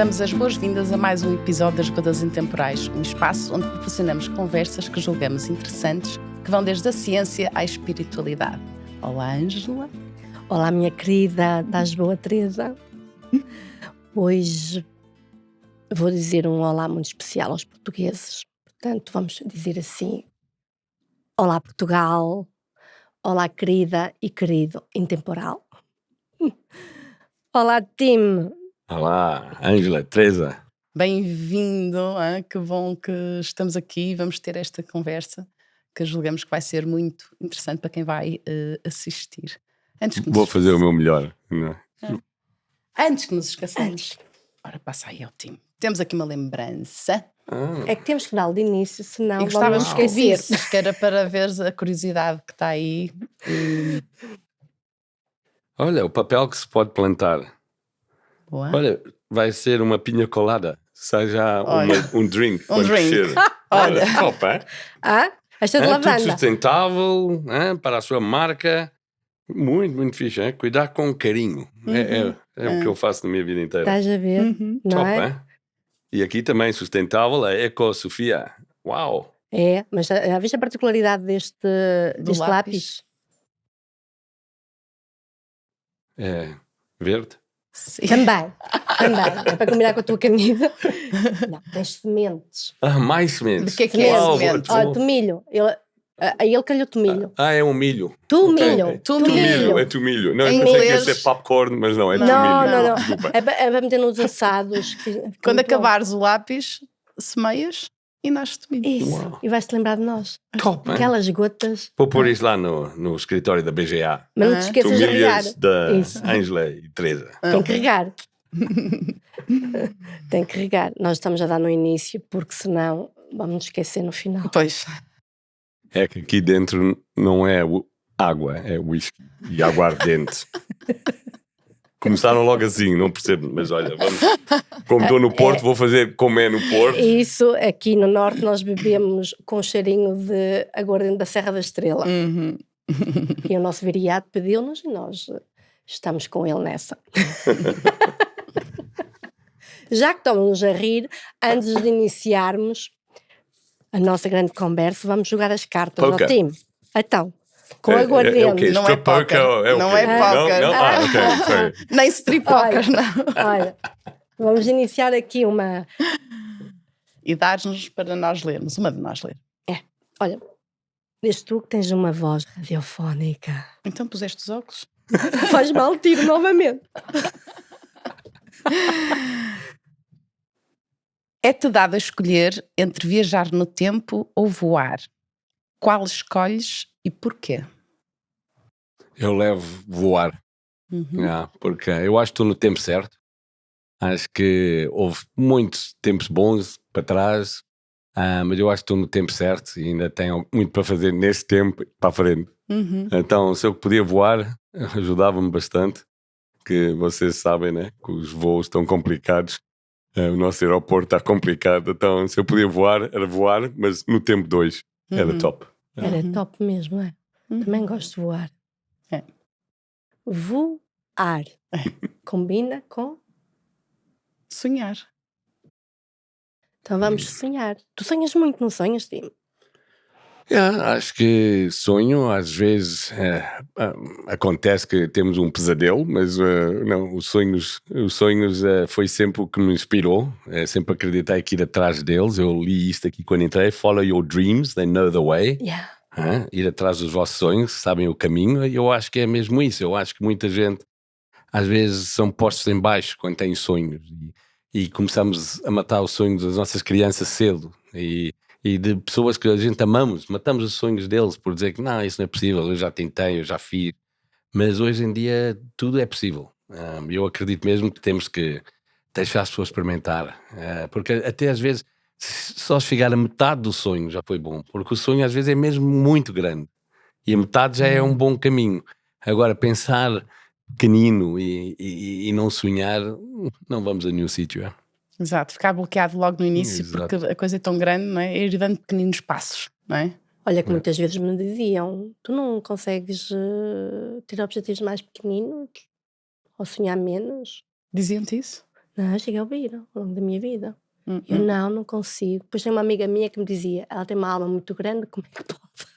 Damos as boas-vindas a mais um episódio das Bodas Intemporais, um espaço onde proporcionamos conversas que julgamos interessantes, que vão desde a ciência à espiritualidade. Olá, Ângela. Olá, minha querida, estás boa, Teresa? Hoje vou dizer um olá muito especial aos portugueses. Portanto, vamos dizer assim: olá, Portugal. Olá, querida e querido intemporal. Olá, Tim. Olá, Ângela, Teresa. Bem-vindo, que bom que estamos aqui e vamos ter esta conversa que julgamos que vai ser muito interessante para quem vai assistir. Vou fazer o meu melhor. Não é? Antes que nos esqueçamos, ora passa aí ao time. Temos aqui uma lembrança. É que temos que dar de início, senão E vamos gostávamos nos que esquecer. ouvisses, que era para veres a curiosidade que está aí. Olha, o papel que se pode plantar. Boa. Olha, vai ser uma pinha colada. Sai já Olha. um drink. Um quando drink. crescer. Olha. Top, é? Esta é de Tudo lavanda. sustentável, para a sua marca. Muito, muito fixe, é? Cuidar com carinho. É o que eu faço na minha vida inteira. Estás a ver? Não Top, é? é? E aqui também sustentável, a Eco Sofia. Uau! É, mas já viste a particularidade deste lápis? É verde? Sim. Também. É para combinar com a tua camisa. Não, tens sementes. Mais sementes. De que é que é Uau, semente? vou- Olha, tomilho. A ele calhou tomilho. é um milho. Tomilho. Ok. Tomilho. É tomilho. Não, Em eu pensei que ia inglês. ser popcorn, mas não, é Não, tomilho. não. Desculpa. É para meter nos assados. Quando Muito acabares o lápis, semeias e nasce bom. tomilho. Isso. Uau. E vais-te lembrar de nós. Top, hein? Aquelas gotas. Vou pôr isso lá no escritório da BGA. Mas não te esqueças de regar. Tomilhas da Isso. Ângela e Teresa. Tem que regar. Tem que regar. Nós estamos a dar no início, porque senão vamos nos esquecer no final. Pois. É que aqui dentro não é água, é whisky e aguardente. Começaram logo assim, não percebo, mas olha, vamos. Como estou no Porto, vou fazer como é no Porto. Isso, aqui no Norte, nós bebemos com cheirinho de aguardente da Serra da Estrela. E o nosso viriato pediu-nos e nós estamos com ele nessa. Já que estamos a rir, antes de iniciarmos a nossa grande conversa, vamos jogar as cartas ao Poker. time. Então, com É o quê? aguardente. Não é Strip poker? poker. o Não quê? é poker. Não? Ok, sorry. Nem strip poker, não. Olha, vamos iniciar aqui uma... E dás-nos para nós lermos, uma de nós ler. Olha, vês tu que tens uma voz radiofónica. Então puseste os óculos? Faz mal, tiro novamente. É-te dado a escolher entre viajar no tempo ou voar. Qual escolhes e porquê? Eu levo voar. Porque eu acho que estou no tempo certo. Acho que houve muitos tempos bons para trás, mas eu acho que estou no tempo certo e ainda tenho muito para fazer nesse tempo para a frente. Então, se eu podia voar, ajudava-me bastante. Que vocês sabem, né? Que os voos estão complicados. O nosso aeroporto está complicado. Então, se eu podia voar, era voar, mas no tempo 2 era top. Era top mesmo, é? Também gosto de voar. É. Voar. Combina com... Sonhar. Então vamos sonhar. Tu sonhas muito, não sonhas, Tim? Acho que sonho, às vezes acontece que temos um pesadelo, mas não, os sonhos foi sempre o que me inspirou, sempre acreditei que ir atrás deles. Eu li isto aqui quando entrei: follow your dreams, they know the way. Ir atrás dos vossos sonhos, sabem o caminho. E eu acho que é mesmo isso. Eu acho que muita gente às vezes são postos em baixo quando têm sonhos e começamos a matar os sonhos das nossas crianças cedo e de pessoas que a gente amamos, matamos os sonhos deles por dizer que não, isso não é possível, eu já tentei, eu já fiz. Mas hoje em dia tudo é possível. Eu acredito mesmo que temos que deixar as pessoas experimentar, porque até às vezes só chegar a metade do sonho já foi bom, porque o sonho às vezes é mesmo muito grande e a metade já é um bom caminho. Agora pensar pequenino e não sonhar, não vamos a nenhum sítio. Exato, ficar bloqueado logo no início. Exato. Porque a coisa é tão grande, não é? Ir dando pequeninos passos, não é? Olha que muitas vezes me diziam: tu não consegues ter objetivos mais pequeninos? Ou sonhar menos? Diziam-te isso? Não, eu cheguei a ouvir ao longo da minha vida. Hum, Eu hum. não consigo. Depois tem uma amiga minha que me dizia, ela tem uma alma muito grande, como é que pode?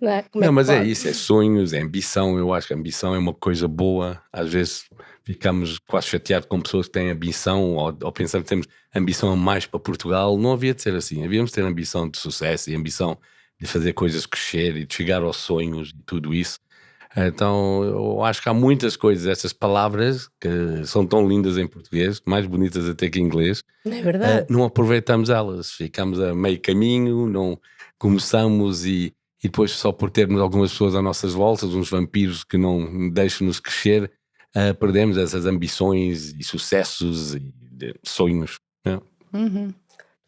Não é? Como é Não, que mas é pode? isso, é sonhos, é ambição. Eu acho que a ambição é uma coisa boa. Às vezes ficamos quase chateados com pessoas que têm ambição ou pensamos que temos ambição a mais para Portugal. Não havia de ser assim. Havíamos de ter ambição de sucesso e ambição de fazer coisas crescer e de chegar aos sonhos e tudo isso. Então, eu acho que há muitas coisas, essas palavras que são tão lindas em português, mais bonitas até que em inglês, Não é verdade? não aproveitamos elas, ficamos a meio caminho, não começamos e depois só por termos algumas pessoas às nossas voltas, uns vampiros que não deixam-nos crescer, perdemos essas ambições e sucessos e sonhos. Né? Uhum.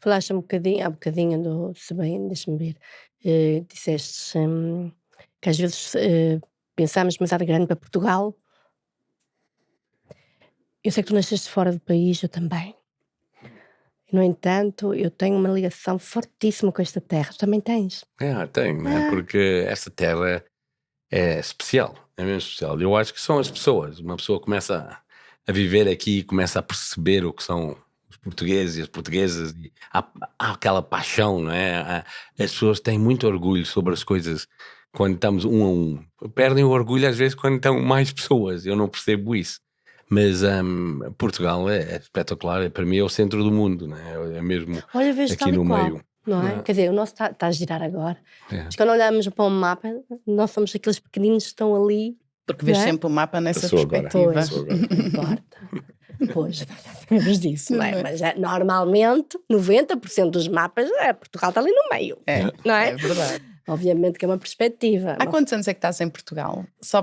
Falaste há bocadinho se bem, deixa-me ver, disseste que às vezes pensamos demasiado grande para Portugal. Eu sei que tu nasceste fora do país, eu também. No entanto, eu tenho uma ligação fortíssima com esta terra. Tu também tens? Tem, né? Porque essa terra é especial, é mesmo especial. Eu acho que são as pessoas. Uma pessoa começa a viver aqui e começa a perceber o que são os portugueses e as portuguesas. E há aquela paixão, não é? As pessoas têm muito orgulho sobre as coisas quando estamos um a um. Perdem o orgulho às vezes quando estão mais pessoas. Eu não percebo isso. Mas Portugal é espetacular. Para mim é o centro do mundo, não é? É mesmo Olha, vejo aqui tal e no qual, meio. não é? Não é? Quer dizer, o nosso está a girar agora. É. Mas quando olhamos para um mapa, nós somos aqueles pequeninos que estão ali. Porque vês Não é? sempre o mapa nessa Passou agora. perspectiva. Passou agora. Não importa. Pois, sabemos disso, não é? Não é? Mas normalmente, 90% dos mapas, Portugal está ali no meio, É, não é? é verdade. Obviamente que é uma perspectiva. Há quantos anos é que estás em Portugal? Só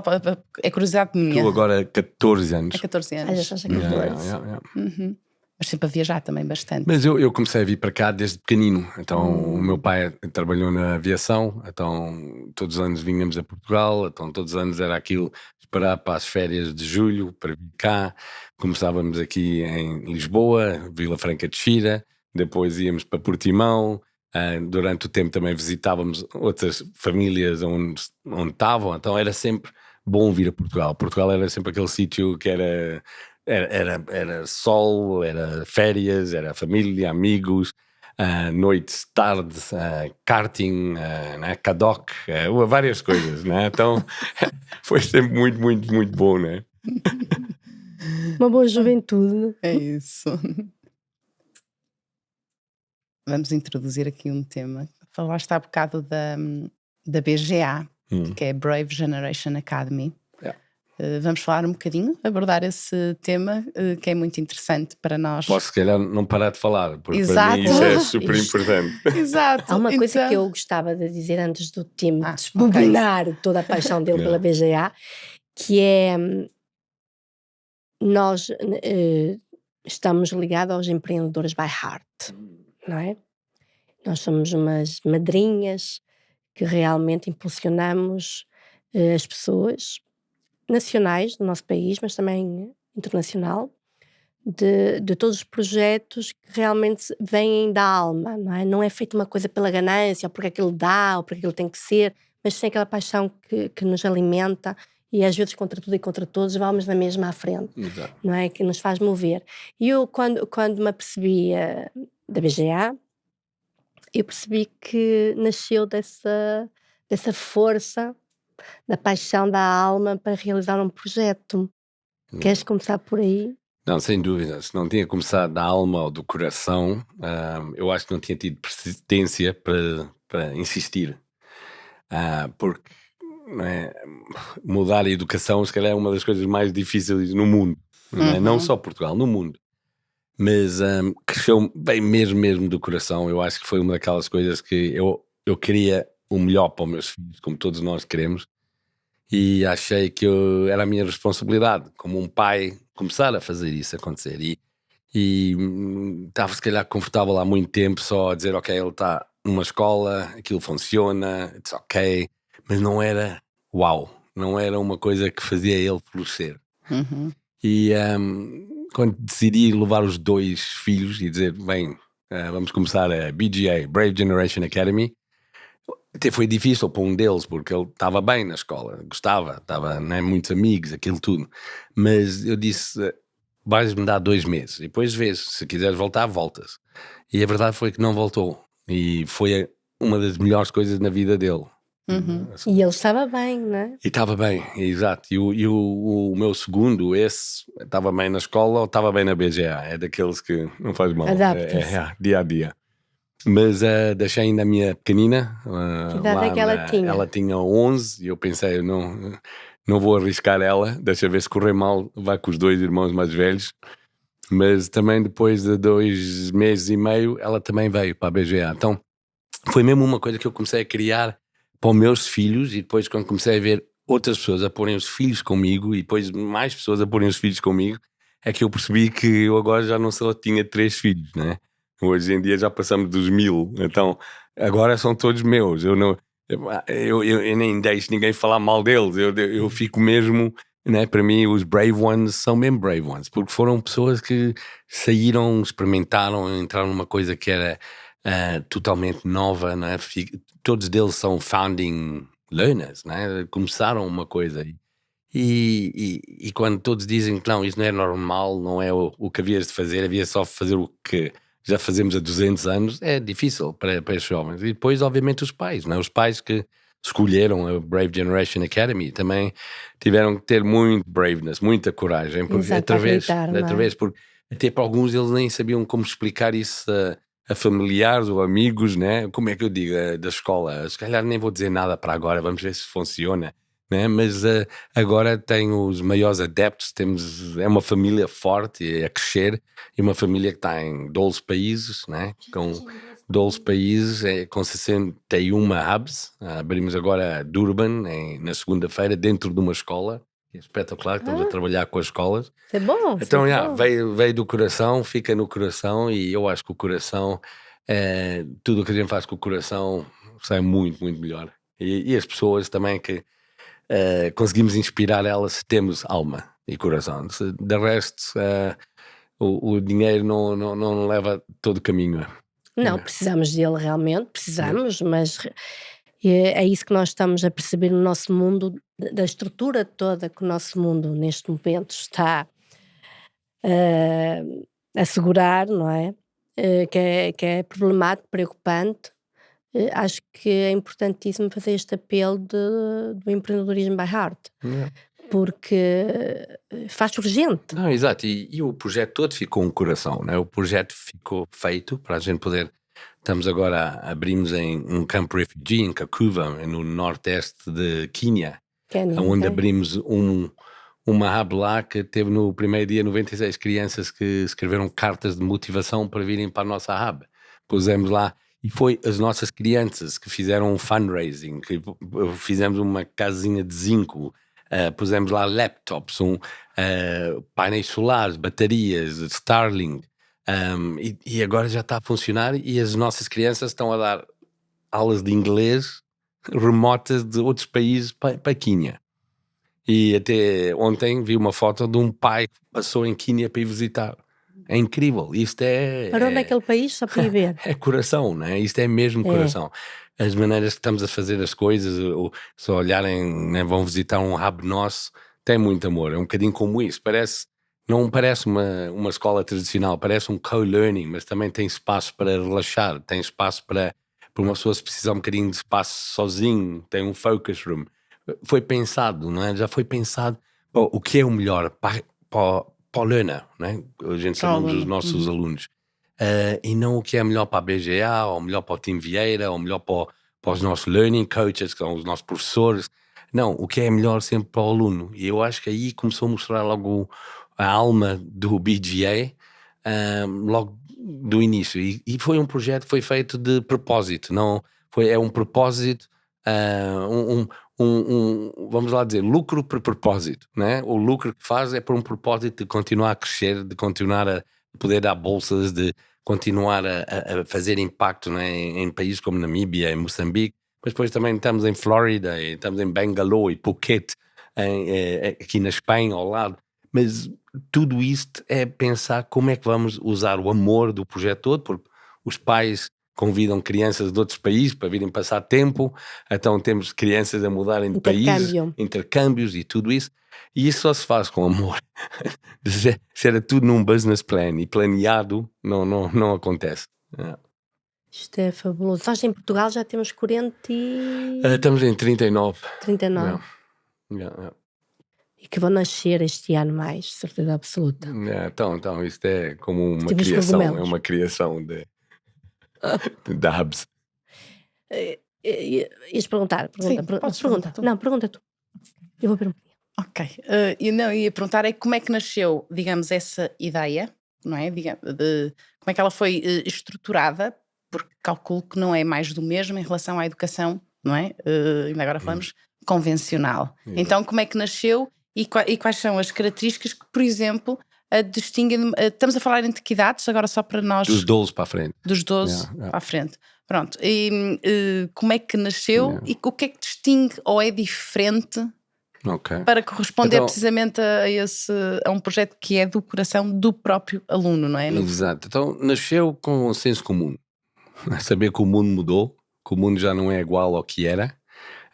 é curiosidade minha. Tu agora 14 anos. Há 14 Ah, anos. já estás a Yeah, 14. yeah, yeah. Uhum. Mas sempre a viajar também bastante. Mas eu comecei a vir para cá desde pequenino. Então o meu pai trabalhou na aviação, então todos os anos vinhamos a Portugal, então todos os anos era aquilo, esperar para as férias de julho para vir cá. Começávamos aqui em Lisboa, Vila Franca de Xira, depois íamos para Portimão. Durante o tempo também visitávamos outras famílias onde estavam, então era sempre bom vir a Portugal. Portugal era sempre aquele sítio que era sol, era férias, era família, amigos, noites, tardes, karting, né, paddock, várias coisas, né? Então foi sempre muito, muito, muito bom, né? Uma boa juventude. É isso. Vamos introduzir aqui um tema. Falaste há bocado da BGA, que é Brave Generation Academy. Yeah. Vamos falar um bocadinho, abordar esse tema que é muito interessante para nós. Posso se calhar não parar de falar, porque Exato. para mim isso é super Isto. importante. Exato. Há uma coisa Então- que eu gostava de dizer antes do time Ah, desbobinar toda a paixão dele pela BGA, que é nós estamos ligados aos empreendedores by heart, não é? Nós somos umas madrinhas que realmente impulsionamos as pessoas nacionais do nosso país, mas também internacional, de todos os projetos que realmente vêm da alma, não é? Não é feita uma coisa pela ganância, ou porque aquilo dá, ou porque aquilo tem que ser, mas sem aquela paixão que nos alimenta e às vezes contra tudo e contra todos vamos na mesma à frente, Exato. não é? Que nos faz mover. E eu, quando me apercebi da BGA, eu percebi que nasceu dessa força, da paixão da alma para realizar um projeto. Queres começar por aí? Não, sem dúvida. Se não tinha começado da alma ou do coração, eu acho que não tinha tido persistência para insistir. Porque não é, mudar a educação, se calhar, é uma das coisas mais difíceis no mundo. Não é? Não só Portugal, no mundo. Mas cresceu bem mesmo do coração. Eu acho que foi uma daquelas coisas que eu queria o melhor para os meus filhos, como todos nós queremos. E achei que era a minha responsabilidade, como um pai, começar a fazer isso acontecer. E estava, se calhar, confortável há muito tempo só a dizer, ok, ele está numa escola, aquilo funciona, it's ok. Mas não era uau, não era uma coisa que fazia ele florescer. Uhum. E quando decidi levar os 2 filhos e dizer, bem, vamos começar a BGA, Brave Generation Academy, Até foi difícil para um deles, porque ele estava bem na escola, gostava, estava, né, muitos amigos, aquilo tudo. Mas eu disse, vais-me dar 2 meses, e depois vês, se quiseres voltar, voltas. E a verdade foi que não voltou. E foi uma das melhores coisas na vida dele. Uhum. E ele estava bem, não é? E estava bem, exato. O meu segundo, esse, estava bem na escola ou estava bem na BGA. É daqueles que não faz mal. Adapta-se. Dia a dia. Mas deixei ainda a minha pequenina. Que idade é que ela tinha? Ela tinha 11 e eu pensei, não vou arriscar ela. Deixa ver se correr mal, vai com os 2 irmãos mais velhos. Mas também depois de 2 meses e meio, ela também veio para a BGA. Então, foi mesmo uma coisa que eu comecei a criar para os meus filhos, e depois quando comecei a ver outras pessoas a porem os filhos comigo e depois mais pessoas a porem os filhos comigo, é que eu percebi que eu agora já não só tinha 3 filhos, né? Hoje em dia já passamos dos 1000, então agora são todos meus. Eu nem deixo ninguém falar mal deles, eu fico mesmo, né? Para mim os brave ones são mesmo brave ones, porque foram pessoas que saíram, experimentaram, entraram numa coisa que era totalmente nova, né? Todos deles são founding learners, né? Começaram uma coisa e quando todos dizem que não, isso não é normal, não é o que havias de fazer, havia só fazer o que já fazemos há 200 anos, é difícil para estes jovens. E depois, obviamente, os pais, não é? Os pais que escolheram a Brave Generation Academy também tiveram que ter muito braveness, muita coragem, porque Exato, acreditar, não é? através, porque até para alguns eles nem sabiam como explicar isso a familiares ou amigos, né? Como é que eu digo, da escola? Se calhar nem vou dizer nada para agora, vamos ver se funciona, né? Mas agora tenho os maiores adeptos, é uma família forte a crescer, e uma família que está em 12 países, né? Com 12 países, com 61 hubs. Abrimos agora Durban na segunda-feira, dentro de uma escola. É espetacular, estamos a trabalhar com as escolas. Isso é bom. Então, isso é bom. veio do coração, fica no coração, e eu acho que o coração, tudo o que a gente faz com o coração sai muito, muito melhor. E as pessoas também que conseguimos inspirar elas se temos alma e coração. De resto, o dinheiro não leva todo o caminho. Não, precisamos dele realmente, precisamos, mas é isso que nós estamos a perceber no nosso mundo, da estrutura toda que o nosso mundo neste momento está a assegurar, não é? Que é problemático, preocupante. Acho que é importantíssimo fazer este apelo do empreendedorismo by heart, porque faz urgente. Não, exato, e o projeto todo ficou um coração, né? O projeto ficou feito para a gente poder. Estamos agora, abrimos em um campo refugee em Kakuva, no nordeste de Quênia, onde abrimos uma hub lá que teve no primeiro dia 96 crianças que escreveram cartas de motivação para virem para a nossa hub. Pusemos lá, e foi as nossas crianças que fizeram um fundraising, que fizemos uma casinha de zinco, pusemos lá laptops, painéis solares, baterias, Starlink, e agora já está a funcionar, e as nossas crianças estão a dar aulas de inglês remotas de outros países para Quênia. E até ontem vi uma foto de um pai que passou em Quênia para ir visitar. É incrível, isto é... Para onde é aquele país? Só para ir ver. É coração, né? Isto é mesmo coração. As maneiras que estamos a fazer as coisas, se olharem, né, vão visitar um hub nosso, tem muito amor, é um bocadinho como isso, não parece uma escola tradicional, parece um co-learning, mas também tem espaço para relaxar, tem espaço para uma pessoa se precisar um bocadinho de espaço sozinho, tem um focus room. Foi pensado, não é? Já foi pensado o que é o melhor para o learner, não é? A gente chamamos os nossos alunos. E não o que é melhor para a BGA, ou melhor para o Team Vieira, ou melhor para os nossos learning coaches, que são os nossos professores. Não, o que é melhor sempre para o aluno. E eu acho que aí começou a mostrar logo a alma do BGA, logo do início. E foi um projeto que foi feito de propósito. É um propósito, vamos lá dizer, lucro por propósito, né? O lucro que faz é por um propósito de continuar a crescer, de continuar a poder dar bolsas, de continuar a fazer impacto, né, em países como Namíbia, em Moçambique, mas depois também estamos em Flórida, e estamos em Bangalore e Phuket, aqui na Espanha ao lado, mas tudo isto é pensar como é que vamos usar o amor do projeto todo, porque os pais convidam crianças de outros países para virem passar tempo, então temos crianças a mudarem de países, intercâmbios e tudo isso. E isso só se faz com amor. Se era tudo num business plan e planeado, não acontece. Isto é fabuloso. Nós em Portugal já temos 40 Estamos em 39. 39. E que vão nascer este ano mais, certeza absoluta. Então, isto é como uma criação, é uma criação de Dabs. Ias perguntar? Pergunta. Não, pergunta tu. Eu vou perguntar. Ok. Ia perguntar como é que nasceu, digamos, essa ideia, não é? Como é que ela foi estruturada, porque calculo que não é mais do mesmo em relação à educação, não é? Ainda agora falamos convencional. Então, como é que nasceu e quais são as características que, por exemplo, a distinguem? Estamos a falar entre que idades, agora só para nós... Dos 12 para a frente. Dos 12 para a frente. Pronto. E como é que nasceu e o que é que distingue ou é diferente para corresponder precisamente a um projeto que é do coração do próprio aluno, não é? Exato. Então, nasceu com um senso comum. Saber que o mundo mudou, que o mundo já não é igual ao que era.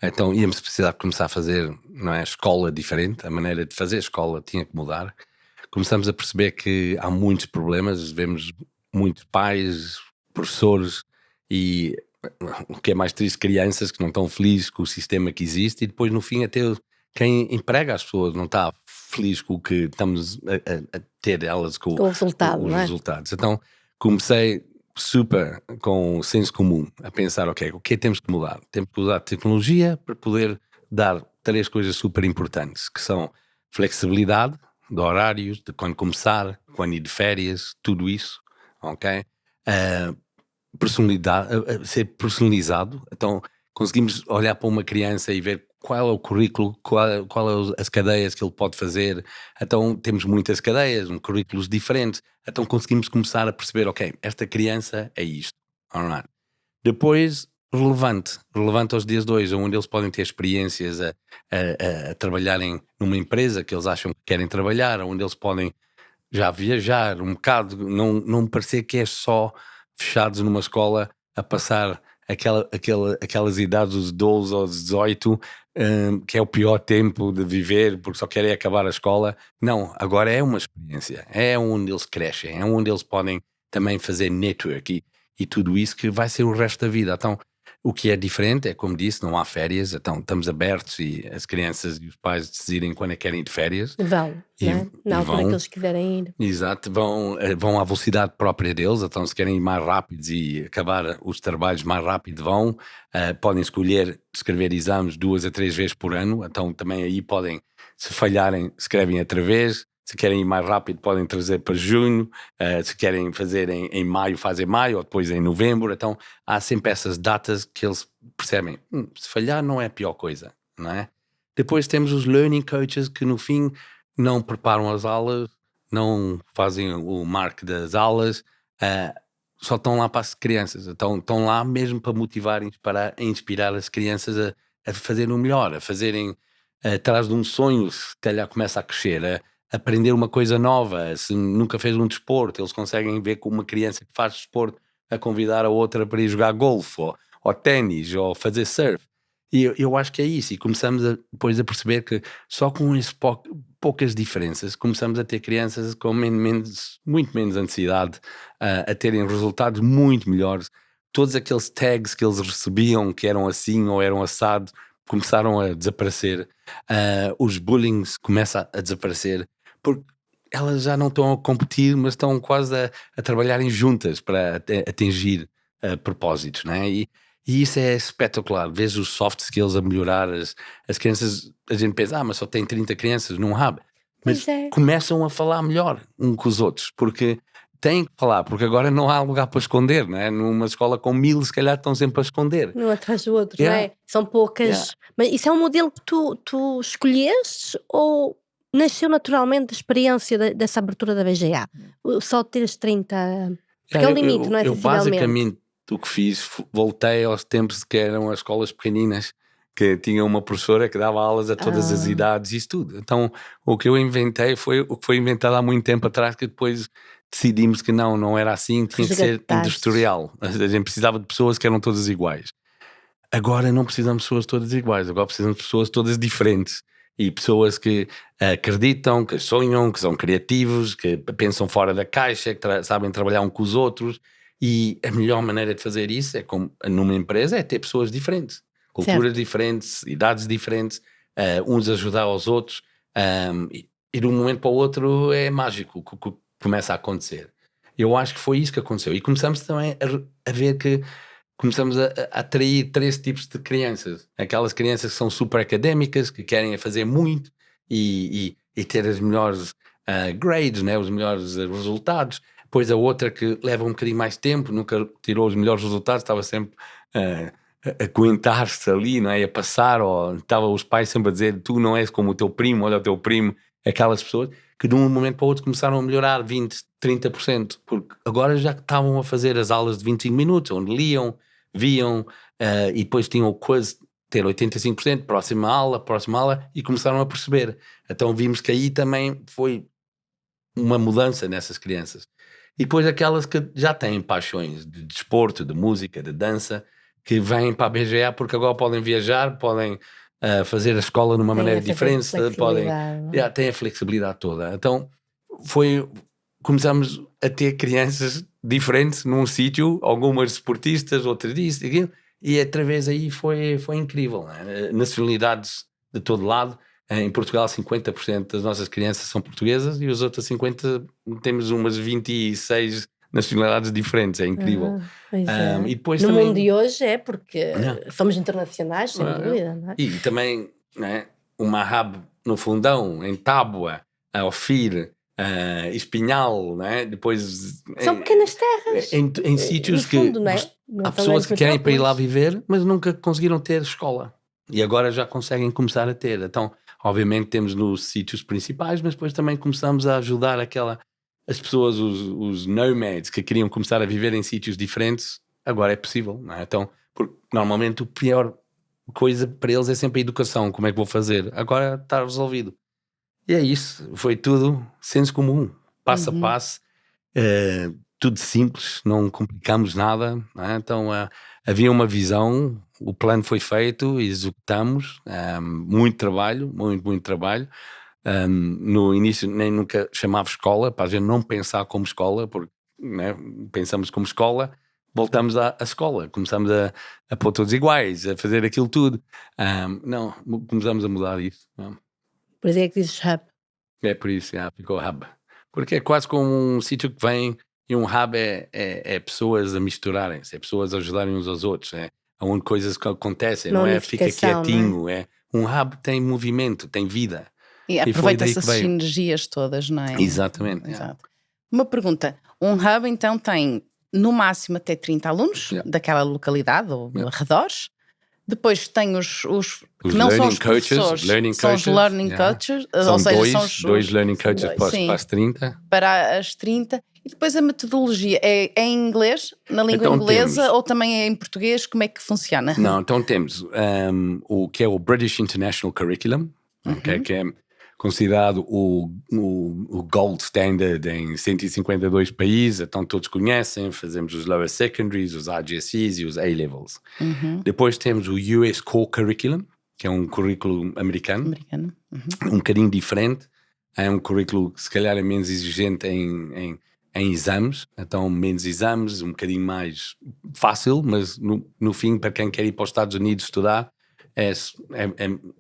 Então íamos precisar começar a fazer, não é, escola diferente, a maneira de fazer escola tinha que mudar. Começamos a perceber que há muitos problemas, vemos muitos pais, professores e, o que é mais triste, crianças que não estão felizes com o sistema que existe e depois no fim até quem emprega as pessoas não está feliz com o que estamos a ter elas com o resultado, os não é? resultados. Então comecei super com senso comum a pensar, o que temos que mudar? Temos que usar tecnologia para poder dar 3 coisas super importantes, que são flexibilidade de horários, de quando começar, quando ir de férias, tudo isso, ok? Personalidade, ser personalizado, então conseguimos olhar para uma criança e ver qual é o currículo, qual é as cadeias que ele pode fazer. Então temos muitas cadeias, currículos diferentes, então conseguimos começar a perceber, esta criança é isto. Alright. Depois, relevante aos dias de hoje, onde eles podem ter experiências a trabalharem numa empresa que eles acham que querem trabalhar, onde eles podem já viajar um bocado, não parecer que é só fechados numa escola a passar aquelas idades dos 12 aos 18, que é o pior tempo de viver porque só querem acabar a escola. Não, agora é uma experiência, é onde eles crescem, é onde eles podem também fazer network e tudo isso que vai ser o resto da vida. Então, o que é diferente é, como disse, não há férias, então estamos abertos e as crianças e os pais decidirem quando é que querem ir de férias. Vão, na altura que eles quiserem ir. Exato, vão à velocidade própria deles, então se querem ir mais rápidos e acabar os trabalhos mais rápido vão, podem escrever exames 2 a 3 vezes por ano, então também aí podem, se falharem, escrevem outra vez. Se querem ir mais rápido, podem trazer para junho. Se querem fazer em maio, fazem maio, ou depois em novembro. Então, há sempre essas datas que eles percebem. Se falhar não é a pior coisa, não é? Depois temos os learning coaches que, no fim, não preparam as aulas, não fazem o mark das aulas, só estão lá para as crianças. Então, estão lá mesmo para motivar e inspirar as crianças a fazerem o melhor, a fazerem atrás de um sonho, se calhar começa a crescer, aprender uma coisa nova. Se nunca fez um desporto, eles conseguem ver com uma criança que faz desporto a convidar a outra para ir jogar golfe ou ténis ou fazer surf. E eu acho que é isso, e começamos depois a perceber que só com poucas diferenças começamos a ter crianças com muito menos ansiedade, a terem resultados muito melhores. Todos aqueles tags que eles recebiam que eram assim ou eram assado começaram a desaparecer, os bullings começam a desaparecer, porque elas já não estão a competir, mas estão quase a trabalharem juntas para atingir propósitos, não é? E isso é espetacular, vês os soft skills a melhorar, as crianças, a gente pensa, mas só tem 30 crianças num hub, mas começam a falar melhor uns com os outros, porque têm que falar, porque agora não há lugar para esconder, não é? Numa escola com 1000, se calhar estão sempre a esconder. Um atrás do outro, não é? São poucas. Mas isso é um modelo que tu escolheste ou nasceu naturalmente da experiência dessa abertura da BGA? Só teres 30... Porque é o limite, não é? Eu basicamente o que fiz, voltei aos tempos que eram as escolas pequeninas, que tinha uma professora que dava aulas a todas as idades e isso tudo. Então, o que eu inventei foi o que foi inventado há muito tempo atrás, que depois decidimos que não era assim, tinha que ser Resgataste. industrial. A gente precisava de pessoas que eram todas iguais. Agora não precisamos de pessoas todas iguais, agora precisamos de pessoas todas diferentes. E pessoas que acreditam, que sonham, que são criativos, que pensam fora da caixa, que sabem trabalhar um com os outros. E a melhor maneira de fazer isso como numa empresa é ter pessoas diferentes, culturas diferentes, idades diferentes, uns ajudar aos outros. E de um momento para o outro é mágico o que começa a acontecer. Eu acho que foi isso que aconteceu. E começamos também a ver que começamos a atrair 3 tipos de crianças. Aquelas crianças que são super académicas, que querem fazer muito e ter as melhores grades, né? Os melhores resultados. Depois a outra que leva um bocadinho mais tempo, nunca tirou os melhores resultados, estava sempre a aguentar-se ali, não é? A passar, ou estava os pais sempre a dizer, tu não és como o teu primo, olha o teu primo. Aquelas pessoas que de um momento para o outro começaram a melhorar 20%, 30%, porque agora já estavam a fazer as aulas de 25 minutos, onde liam, viam, e depois tinham o quiz ter 85%, próxima aula, e começaram a perceber. Então vimos que aí também foi uma mudança nessas crianças. E depois aquelas que já têm paixões de desporto, de música, de dança, que vêm para a BGA porque agora podem viajar, podem fazer a escola de uma maneira diferente, têm a flexibilidade toda. Então começamos a ter crianças diferentes num sítio, algumas esportistas, outras disso, aquilo, e através aí foi incrível, né? Nacionalidades de todo lado. Em Portugal 50% das nossas crianças são portuguesas e os outros 50% temos umas 26 nacionalidades diferentes, é incrível. E depois no também, mundo de hoje porque somos internacionais, sem dúvida, não é? E também, né, uma hub no Fundão, em Tábua, Ofir, Espinhal, né? Depois são pequenas terras em sítios no fundo, que não é? há pessoas que querem para ir lá viver, mas nunca conseguiram ter escola e agora já conseguem começar a ter. Então obviamente temos nos sítios principais, mas depois também começamos a ajudar as pessoas, os nomads que queriam começar a viver em sítios diferentes. Agora é possível, não é? Então, porque normalmente o pior coisa para eles é sempre a educação, como é que vou fazer? Agora está resolvido. E é isso, foi tudo senso comum, passo a passo, tudo simples, não complicamos nada, não é? Então havia uma visão, o plano foi feito, executamos, muito trabalho, muito trabalho. No início nem nunca chamava escola, para a gente não pensar como escola, porque, né, pensamos como escola, voltamos à escola, começamos a pôr todos iguais, a fazer aquilo tudo. Não, começamos a mudar isso. Não. Por isso é que dizes hub. É por isso, ficou hub. Porque é quase como um sítio que vem, e um hub é pessoas a misturarem-se, é pessoas a ajudarem uns aos outros, onde coisas que acontecem, não é fica quietinho, não é? Um hub tem movimento, tem vida. E aproveita-se as sinergias todas, não é? Exatamente. Exato. Uma pergunta, um hub então tem no máximo até 30 alunos daquela localidade ou arredores. Depois tem os que não são os professores, são os learning coaches, ou seja, são dois learning coaches para as 30. Para as 30. E depois a metodologia é em inglês, na língua então inglesa, ou também é em português? Como é que funciona? Não, então temos o que é o British International Curriculum, okay, que é considerado o gold standard em 152 países, então todos conhecem, fazemos os lower secondaries, os RGCs e os A-levels. Depois temos o US Core Curriculum, que é um currículo americano. Um bocadinho diferente, é um currículo que se calhar é menos exigente em exames, então menos exames, um bocadinho mais fácil, mas no fim, para quem quer ir para os Estados Unidos estudar, é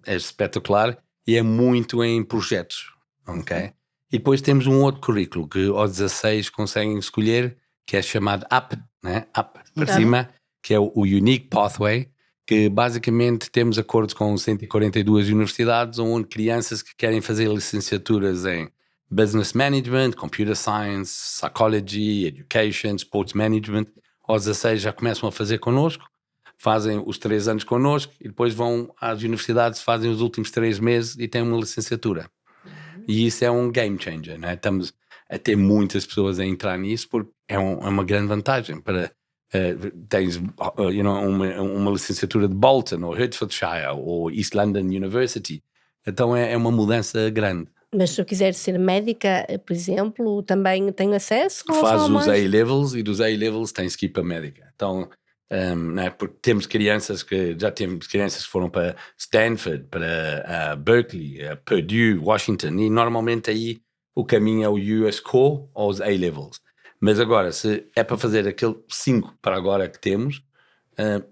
espetacular. E é muito em projetos, ok? E depois temos um outro currículo que aos 16 conseguem escolher, que é chamado UP, né? UP para cima, que é o Unique Pathway, que basicamente temos acordos com 142 universidades, onde crianças que querem fazer licenciaturas em Business Management, Computer Science, Psychology, Education, Sports Management, aos 16 já começam a fazer connosco, fazem os 3 anos connosco e depois vão às universidades, fazem os últimos 3 meses e têm uma licenciatura. E isso é um game changer, né? Estamos a ter muitas pessoas a entrar nisso porque é uma grande vantagem para tens uma licenciatura de Bolton ou Hertfordshire ou East London University. Então é uma mudança grande. Mas se eu quiser ser médica, por exemplo, também tenho acesso? Ou Faz só os mais? A-levels e dos A-levels tens que ir para a médica. Então, não é? Porque temos crianças que foram para Stanford, para Berkeley, Purdue, Washington, e normalmente aí o caminho é o US Core ou os A-levels. Mas agora, se é para fazer aquele 5 para agora que temos,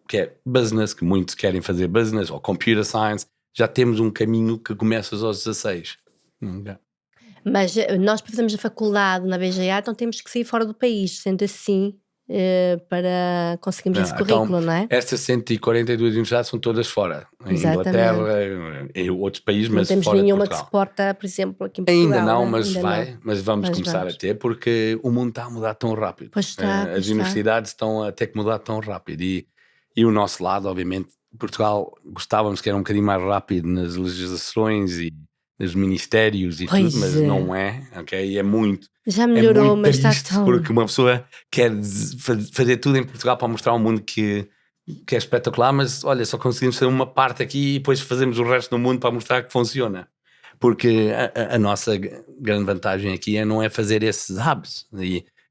que é business, que muitos querem fazer business, ou computer science, já temos um caminho que começa aos 16. Mas nós para fazermos a faculdade na BGA, então temos que sair fora do país, sendo assim, para conseguirmos esse currículo, não é? Estas 142 universidades são todas fora. Em Exatamente. Inglaterra, em outros países, Não mas temos fora de nenhuma que Portugal. suporta, por exemplo, aqui em Portugal. Ainda não, né? mas Ainda vai. não. Mas vamos Mas começar vamos. a ter, porque o mundo está a mudar tão rápido. Pois está, pois As está. universidades estão a ter que mudar tão rápido. E o nosso lado, obviamente, Portugal, gostávamos que era um bocadinho mais rápido nas legislações e nos ministérios e Pois tudo, mas é. não é, ok? E é muito... Já melhorou, muito mas está triste, tão... porque uma pessoa quer fazer tudo em Portugal para mostrar ao mundo que é espetacular, mas olha, só conseguimos fazer uma parte aqui e depois fazemos o resto do mundo para mostrar que funciona. Porque a nossa grande vantagem aqui não é fazer esses hubs.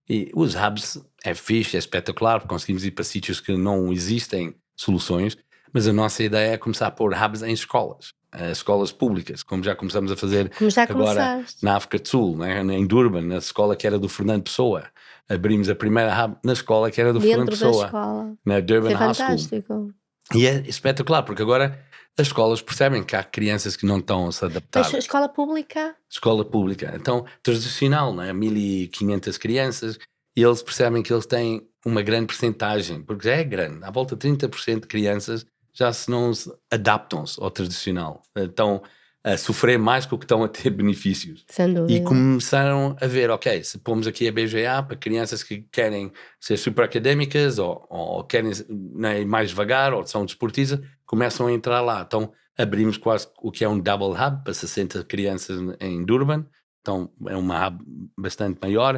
E os hubs é fixe, é espetacular, porque conseguimos ir para sítios que não existem soluções, mas a nossa ideia é começar a pôr hubs em escolas públicas, como já começamos a fazer Como já agora começaste. na África do Sul, né? Em Durban, na escola que era do Fernando Pessoa. Abrimos a primeira hub na escola que era do Fernando Dentro da Pessoa, escola. na Durban Isso é High School. fantástico. E é espetacular, porque agora as escolas percebem que há crianças que não estão a se adaptar. Mas escola pública? Escola pública. Então, tradicional, né? 1.500 crianças, e eles percebem que eles têm uma grande percentagem, porque já é grande, à volta de 30% de crianças já não se adaptam-se ao tradicional. Estão a sofrer mais do que estão a ter benefícios. Sem dúvida. E começaram a ver, ok, se pomos aqui a BGA para crianças que querem ser super académicas ou querem, né, ir mais devagar ou são desportistas, começam a entrar lá. Então abrimos quase o que é um double hub para 60 crianças em Durban. Então é uma hub bastante maior,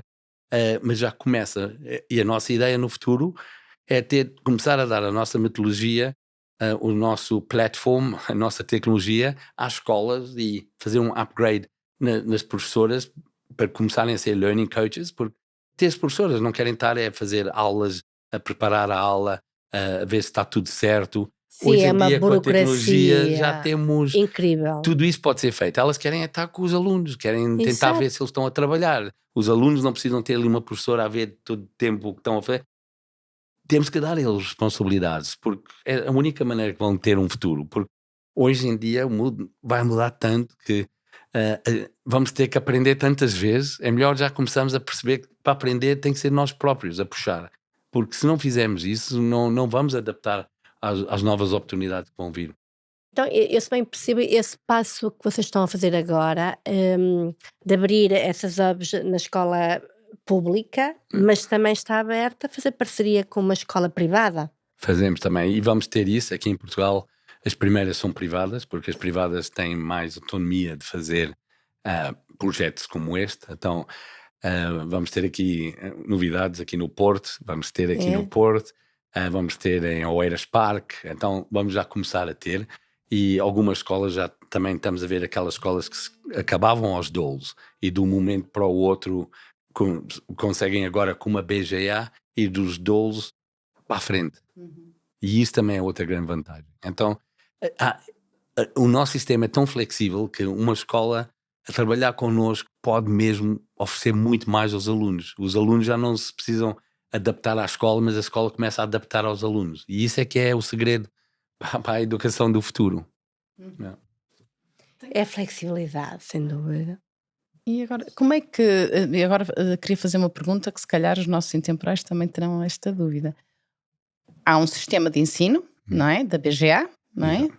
mas já começa. E a nossa ideia no futuro é começar a dar a nossa metodologia, o nosso platform, a nossa tecnologia às escolas e fazer um upgrade nas professoras para começarem a ser learning coaches, porque as professoras não querem estar a fazer aulas, a preparar a aula, a ver se está tudo certo. Sim, Hoje é em uma dia, com a tecnologia, burocracia já temos... incrível. Tudo isso pode ser feito. Elas querem estar com os alunos, querem tentar Exato. ver se eles estão a trabalhar. Os alunos não precisam ter ali uma professora a ver todo o tempo o que estão a fazer. Temos que dar a eles responsabilidades, porque é a única maneira que vão ter um futuro. Porque hoje em dia o mundo vai mudar tanto que vamos ter que aprender tantas vezes. É melhor já começarmos a perceber que para aprender tem que ser nós próprios a puxar. Porque se não fizermos isso, não vamos adaptar às novas oportunidades que vão vir. Então, eu se bem percebo esse passo que vocês estão a fazer agora, de abrir essas hubs na escola pública, mas também está aberta a fazer parceria com uma escola privada. Fazemos também, e vamos ter isso aqui em Portugal. As primeiras são privadas, porque as privadas têm mais autonomia de fazer projetos como este. Então, vamos ter aqui novidades aqui no Porto, vamos ter aqui no Porto, vamos ter em Oeiras Park, então vamos já começar a ter. E algumas escolas já também estamos a ver aquelas escolas que acabavam aos dolos e de um momento para o outro conseguem agora com uma BGA ir dos dolos para a frente. E isso também é outra grande vantagem. Então, o nosso sistema é tão flexível que uma escola a trabalhar connosco pode mesmo oferecer muito mais aos alunos. Os alunos já não se precisam adaptar à escola, mas a escola começa a adaptar aos alunos. E isso é que é o segredo para a educação do futuro. É a flexibilidade, sem dúvida. E agora, como é que... Agora queria fazer uma pergunta que se calhar os nossos intemporais também terão esta dúvida. Há um sistema de ensino, não é? Da BGA, não é?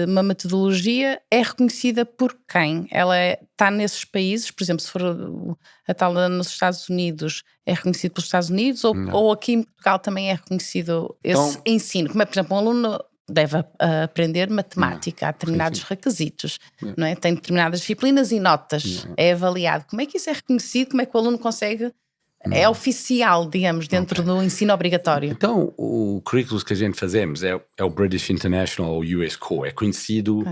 Uma metodologia é reconhecida por quem? Ela está nesses países, por exemplo, se for a tal nos Estados Unidos, é reconhecido pelos Estados Unidos ou aqui em Portugal também é reconhecido esse ensino? Como é, por exemplo, um aluno deve aprender matemática, há determinados requisitos, não é? Tem determinadas disciplinas e notas, é avaliado. Como é que isso é reconhecido? Como é que o aluno consegue... É oficial, digamos, dentro do ensino obrigatório. Então, o currículo que a gente fazemos é o British International ou US Core. É conhecido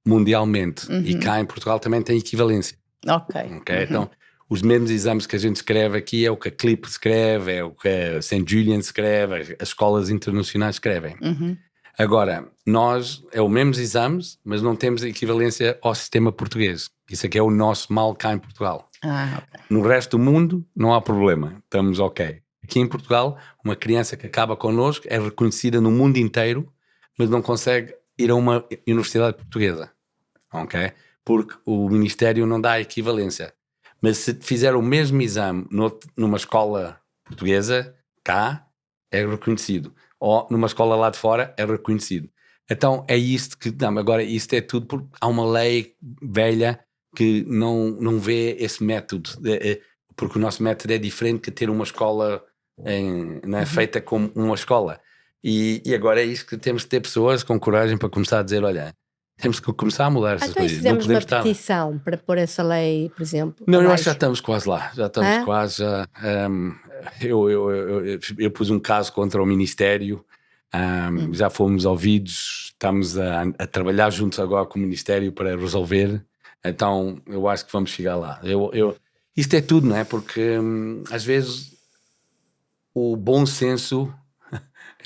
mundialmente. E cá em Portugal também tem equivalência. Ok. Okay? Então, os mesmos exames que a gente escreve aqui é o que a CLIP escreve, é o que a St. Julian escreve, as escolas internacionais escrevem. Agora, nós, é os mesmos exames, mas não temos equivalência ao sistema português. Isso aqui é o nosso mal cá em Portugal. Ok. No resto do mundo, não há problema. Estamos ok. Aqui em Portugal, uma criança que acaba connosco é reconhecida no mundo inteiro, mas não consegue ir a uma universidade portuguesa. Ok? Porque o Ministério não dá a equivalência. Mas se fizer o mesmo exame numa escola portuguesa, cá, é reconhecido. Ou numa escola lá de fora, é reconhecido. Então é isto que... Não, agora isto é tudo porque há uma lei velha que não vê esse método. Porque o nosso método é diferente que ter uma escola não é feita como uma escola. E agora é isso que temos de ter pessoas com coragem para começar a dizer, olha... Temos que começar a mudar essas Então, coisas. fizemos Não uma podemos estar... petição para pôr essa lei, por exemplo. Não, eu acho abaixo. que já estamos quase lá. Já estamos quase. Eu pus um caso contra o Ministério. Já fomos ouvidos. Estamos a trabalhar juntos agora com o Ministério para resolver. Então, eu acho que vamos chegar lá. Isto é tudo, não é? Porque às vezes o bom senso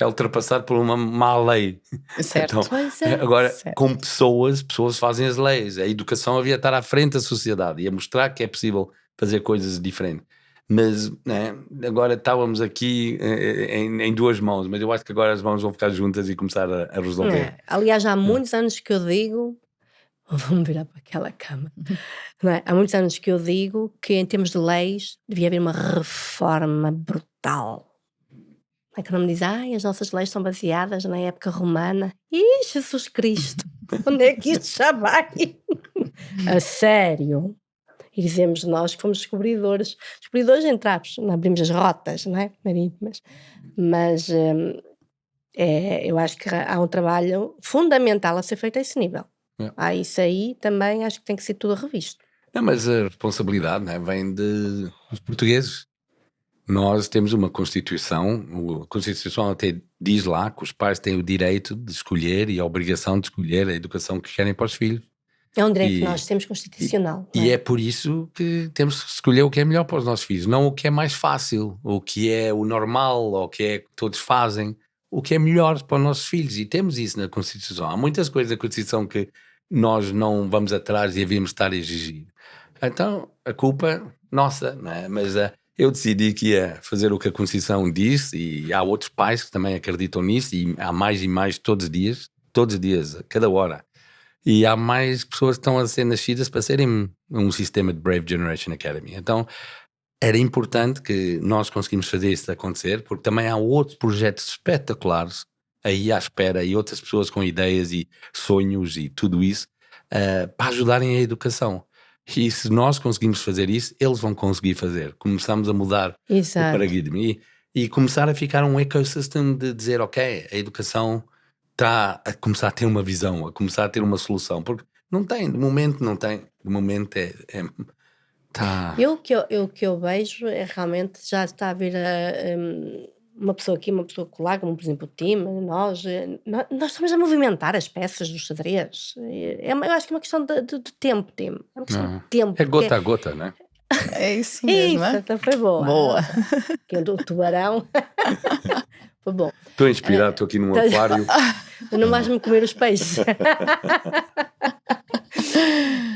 é ultrapassado por uma má lei. Certo. Então, Pois é. agora, Certo. com pessoas fazem as leis. A educação havia estar à frente da sociedade e a mostrar que é possível fazer coisas diferentes. Mas, né, agora estávamos aqui em duas mãos, mas eu acho que agora as mãos vão ficar juntas e começar a resolver. Aliás, há muitos anos que eu digo, vou-me virar para aquela cama, não é? Há muitos anos que eu digo que em termos de leis devia haver uma reforma brutal. É que não me diz, as nossas leis são baseadas na época romana. Ih, Jesus Cristo, onde é que isto já vai? A sério? E dizemos nós que fomos descobridores entre aspas, não abrimos as rotas, não é? Marítimas. Mas eu acho que há um trabalho fundamental a ser feito a esse nível. Isso aí também acho que tem que ser tudo revisto. Não, mas a responsabilidade, né, vem dos portugueses. Nós temos uma Constituição, a Constituição até diz lá que os pais têm o direito de escolher e a obrigação de escolher a educação que querem para os filhos. É um direito que nós temos constitucional. E é por isso que temos que escolher o que é melhor para os nossos filhos, não o que é mais fácil, o que é o normal, ou o que é que todos fazem, o que é melhor para os nossos filhos. E temos isso na Constituição. Há muitas coisas da Constituição que nós não vamos atrás e devíamos estar a exigir. Então, a culpa nossa, não é? Mas eu decidi que ia fazer o que a Constituição diz, e há outros pais que também acreditam nisso, e há mais e mais todos os dias, a cada hora. E há mais pessoas que estão a ser nascidas para serem um sistema de Brave Generation Academy. Então, era importante que nós conseguimos fazer isso acontecer, porque também há outros projetos espetaculares aí à espera, e outras pessoas com ideias e sonhos e tudo isso, para ajudarem a educação. E se nós conseguimos fazer isso, eles vão conseguir fazer. Começamos a mudar o paradigma e começar a ficar um ecossistema de dizer, ok, a educação está a começar a ter uma visão, a começar a ter uma solução, porque não tem, de momento não tem, de momento está... O que eu vejo é realmente já está a haver uma pessoa aqui, uma pessoa colar, como por exemplo o time, nós estamos a movimentar as peças do xadrez. Eu acho que é uma questão de tempo, Tim. É uma questão de tempo. É gota a gota, não é? É isso mesmo. Isso, então foi boa. Boa. Que o tubarão... Foi bom. Estou inspirado, estou aqui num aquário. Não vais-me comer os peixes.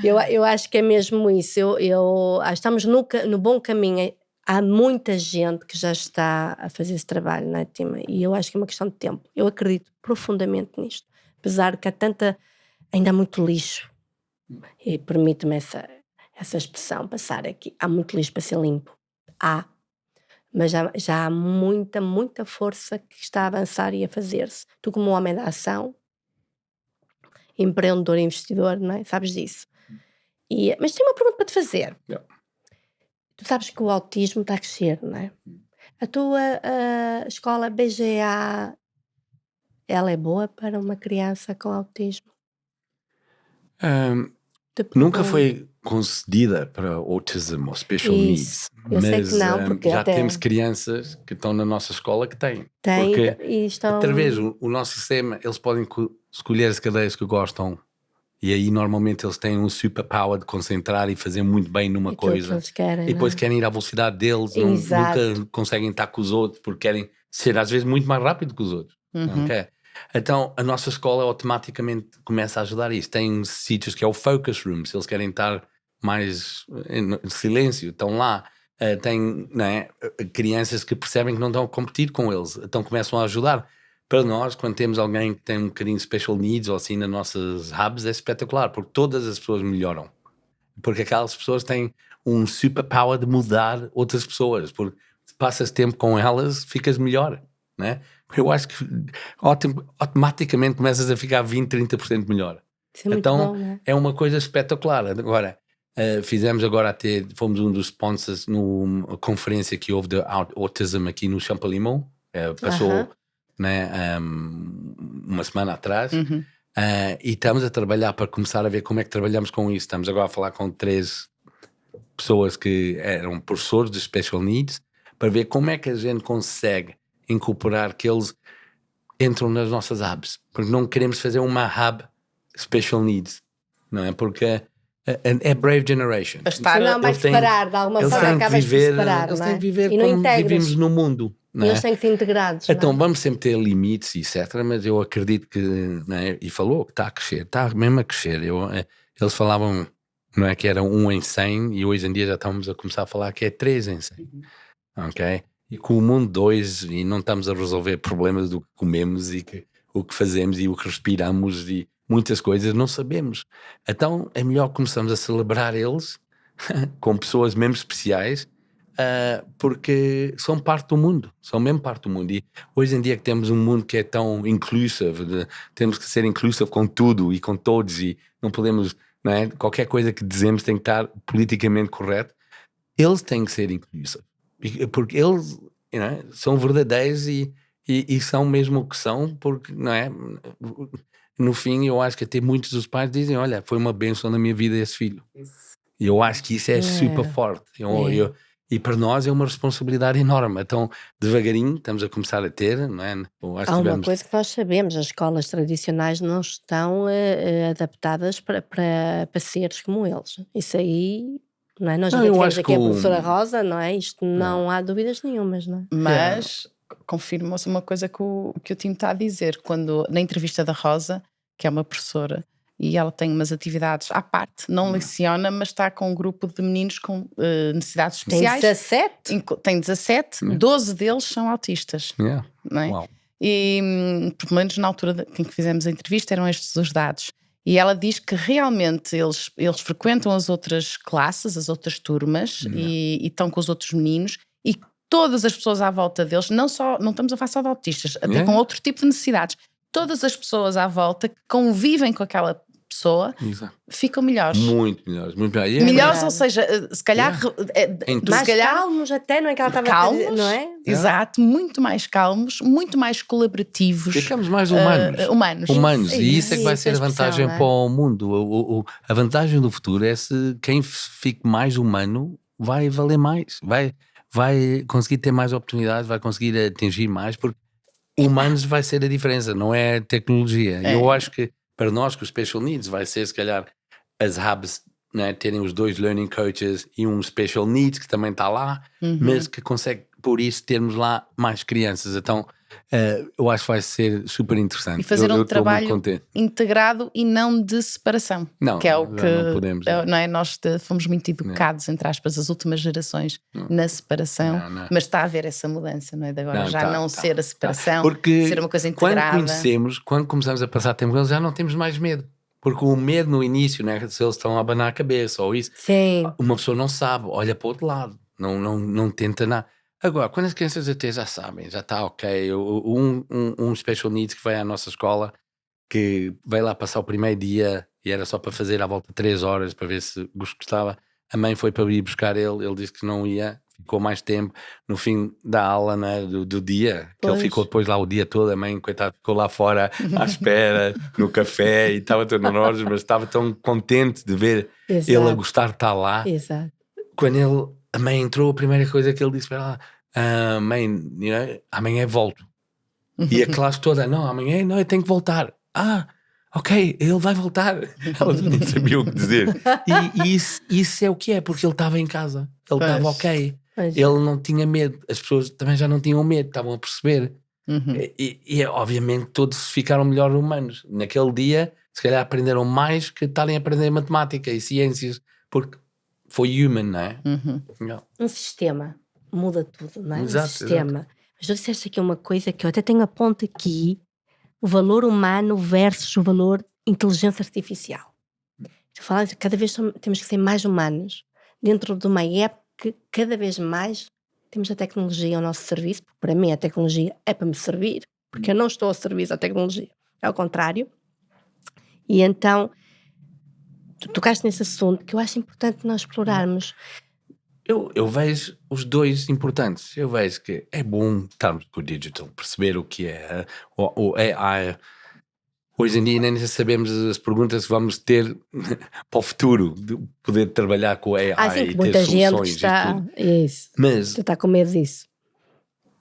Eu acho que é mesmo isso. Estamos no bom caminho. Há muita gente que já está a fazer esse trabalho, não é, Tima? E eu acho que é uma questão de tempo. Eu acredito profundamente nisto. Apesar que ainda há muito lixo. E permite-me essa expressão passar aqui. Há muito lixo para ser limpo. Mas já há muita força que está a avançar e a fazer-se. Tu, como homem da ação, empreendedor e investidor, não é? Sabes disso. Mas tenho uma pergunta para te fazer. Tu sabes que o autismo está a crescer, não é? A tua escola BGA, ela é boa para uma criança com autismo? Nunca foi concedida para autism ou special needs, eu sei mas que não, porque já temos crianças que estão na nossa escola que têm. Porque através do nosso sistema eles podem escolher as cadeiras que gostam E aí normalmente eles têm um superpower de concentrar e fazer muito bem numa Aquilo que coisa. eles querem, E depois não é? querem ir à velocidade deles, Exato. nunca conseguem estar com os outros porque querem ser às vezes muito mais rápido que os outros. Ok? Então a nossa escola automaticamente começa a ajudar isso. Tem sítios que é o focus room, se eles querem estar mais em silêncio, estão lá. Tem, não é, crianças que percebem que não estão a competir com eles, então começam a ajudar. Para nós, quando temos alguém que tem um bocadinho de special needs ou assim nas nossas hubs, é espetacular, porque todas as pessoas melhoram. Porque aquelas pessoas têm um superpower de mudar outras pessoas, porque se passas tempo com elas, ficas melhor, né? Eu acho que automaticamente começas a ficar 20, 30% melhor. Isso é muito Então, bom, não é? é uma coisa espetacular. Agora, fizemos agora fomos um dos sponsors numa conferência que houve de autism aqui no Champalimau, passou né, uma semana atrás, e estamos a trabalhar para começar a ver como é que trabalhamos com isso. Estamos agora a falar com 3 pessoas que eram professores de special needs, para ver como é que a gente consegue incorporar que eles entram nas nossas hubs, porque não queremos fazer uma hub special needs, não é? Porque é Brave Generation. Senão vai separar, de alguma forma acabas de separar, eles não têm é? que viver E não como integras. vivemos no mundo. Não é? Eles têm que ser integrados. Então não é? vamos sempre ter limites, etc. Mas eu acredito que, não é? E falou que está a crescer, está mesmo a crescer. Eles falavam, não é, que era 1 em 100 e hoje em dia já estamos a começar a falar que é 3 em 100. Ok? E com o mundo 2 e não estamos a resolver problemas do que comemos e o que fazemos e o que respiramos e muitas coisas não sabemos. Então é melhor começarmos a celebrar eles com pessoas mesmo especiais, porque são parte do mundo, são mesmo parte do mundo. E hoje em dia que temos um mundo que é tão inclusive, temos que ser inclusive com tudo e com todos e não podemos, não é? Qualquer coisa que dizemos tem que estar politicamente correto. Eles têm que ser inclusivos, porque eles, you know, são verdadeiros e são mesmo o que são, porque, não é? No fim, eu acho que até muitos dos pais dizem, olha, foi uma bênção na minha vida esse filho. E eu acho que isso é super forte. E para nós é uma responsabilidade enorme. Então, devagarinho, estamos a começar a ter, não é? Eu acho Há que uma coisa que nós sabemos, as escolas tradicionais não estão adaptadas para seres como eles. Isso aí, não é? Nós já Não, eu tivemos acho aqui a que professora Rosa, não é? Isto não há dúvidas nenhumas, não é? Mas confirmou-se uma coisa que o Tim está a dizer, quando na entrevista da Rosa, que é uma professora, e ela tem umas atividades à parte, não leciona, mas está com um grupo de meninos com necessidades Tem especiais. 17? Tem 17, 12 deles são autistas. Não é? Uau. E, pelo menos na altura em que fizemos a entrevista, eram estes os dados. E ela diz que realmente eles frequentam as outras classes, as outras turmas, e estão com os outros meninos, e todas as pessoas à volta deles, não estamos a falar só de autistas, até com outro tipo de necessidades, todas as pessoas à volta que convivem com aquela pessoa ficam melhores. Muito melhores, muito melhores. Melhores, ou seja, se calhar Mais calmos até, não é que ela estava a dizer, não é? Exato, muito mais calmos, muito mais colaborativos. Ficamos mais humanos. Humanos. E isso é que vai ser a vantagem para o mundo. A vantagem do futuro é se quem fique mais humano vai valer mais, vai conseguir ter mais oportunidades, vai conseguir atingir mais, porque humanos vai ser a diferença, não é tecnologia. Eu acho que para nós, com os Special Needs, vai ser se calhar as hubs, né, terem os 2 learning coaches e um Special Needs que também está lá, mas que consegue, por isso, termos lá mais crianças. Então, eu acho que vai ser super interessante. E fazer um eu trabalho integrado e não de separação. Não, que é o que não podemos. Não é? Nós fomos muito educados, entre aspas, as últimas gerações na separação, mas está a haver essa mudança, não é? De agora ser a separação, porque ser uma coisa integrada. Quando começamos a passar tempo com eles, já não temos mais medo. Porque o medo no início, né, se eles estão a abanar a cabeça ou isso, uma pessoa não sabe, olha para o outro lado, não tenta nada. Agora, quando as crianças até já sabem, já está ok. Um Special Needs que vai à nossa escola, que veio lá passar o primeiro dia e era só para fazer à volta de 3 horas para ver se gostava. A mãe foi para ir buscar ele disse que não ia, ficou mais tempo. No fim da aula, né, do dia, que ele ficou depois lá o dia todo, a mãe, coitada, ficou lá fora à espera, no café, e estava tão nervoso, mas estava tão contente de ver ele a gostar de estar lá. Exato. Quando a mãe entrou, a primeira coisa que ele disse para ela, mãe, amanhã volto. E a classe toda, não, amanhã não, eu tenho que voltar. ok, ele vai voltar. Elas nem sabiam o que dizer. E isso é o que é, porque ele estava em casa. Ele estava Pois. ok. Pois. Ele não tinha medo. As pessoas também já não tinham medo, estavam a perceber. Uhum. Obviamente todos ficaram melhor humanos. Naquele dia, se calhar aprenderam mais que estarem a aprender matemática e ciências, porque foi human, não é? Uhum. Não. Um sistema muda tudo, não é? Exato, Um sistema. Mas tu disseste aqui uma coisa que eu até tenho a ponto aqui: o valor humano versus o valor inteligência artificial. Tu falas que cada vez temos que ser mais humanos dentro de uma época que cada vez mais temos a tecnologia ao nosso serviço, porque para mim a tecnologia é para me servir, porque eu não estou a serviço da tecnologia, é ao contrário. E então, tu tocaste nesse assunto que eu acho importante nós explorarmos. Eu vejo os dois importantes. Eu vejo que é bom estarmos com o digital, perceber o que é o AI. Hoje em dia nem sabemos as perguntas que vamos ter para o futuro, de poder trabalhar com o AI Sim, e que ter muita gente que soluções e está. tudo. Isso. Mas Tu está com medo disso.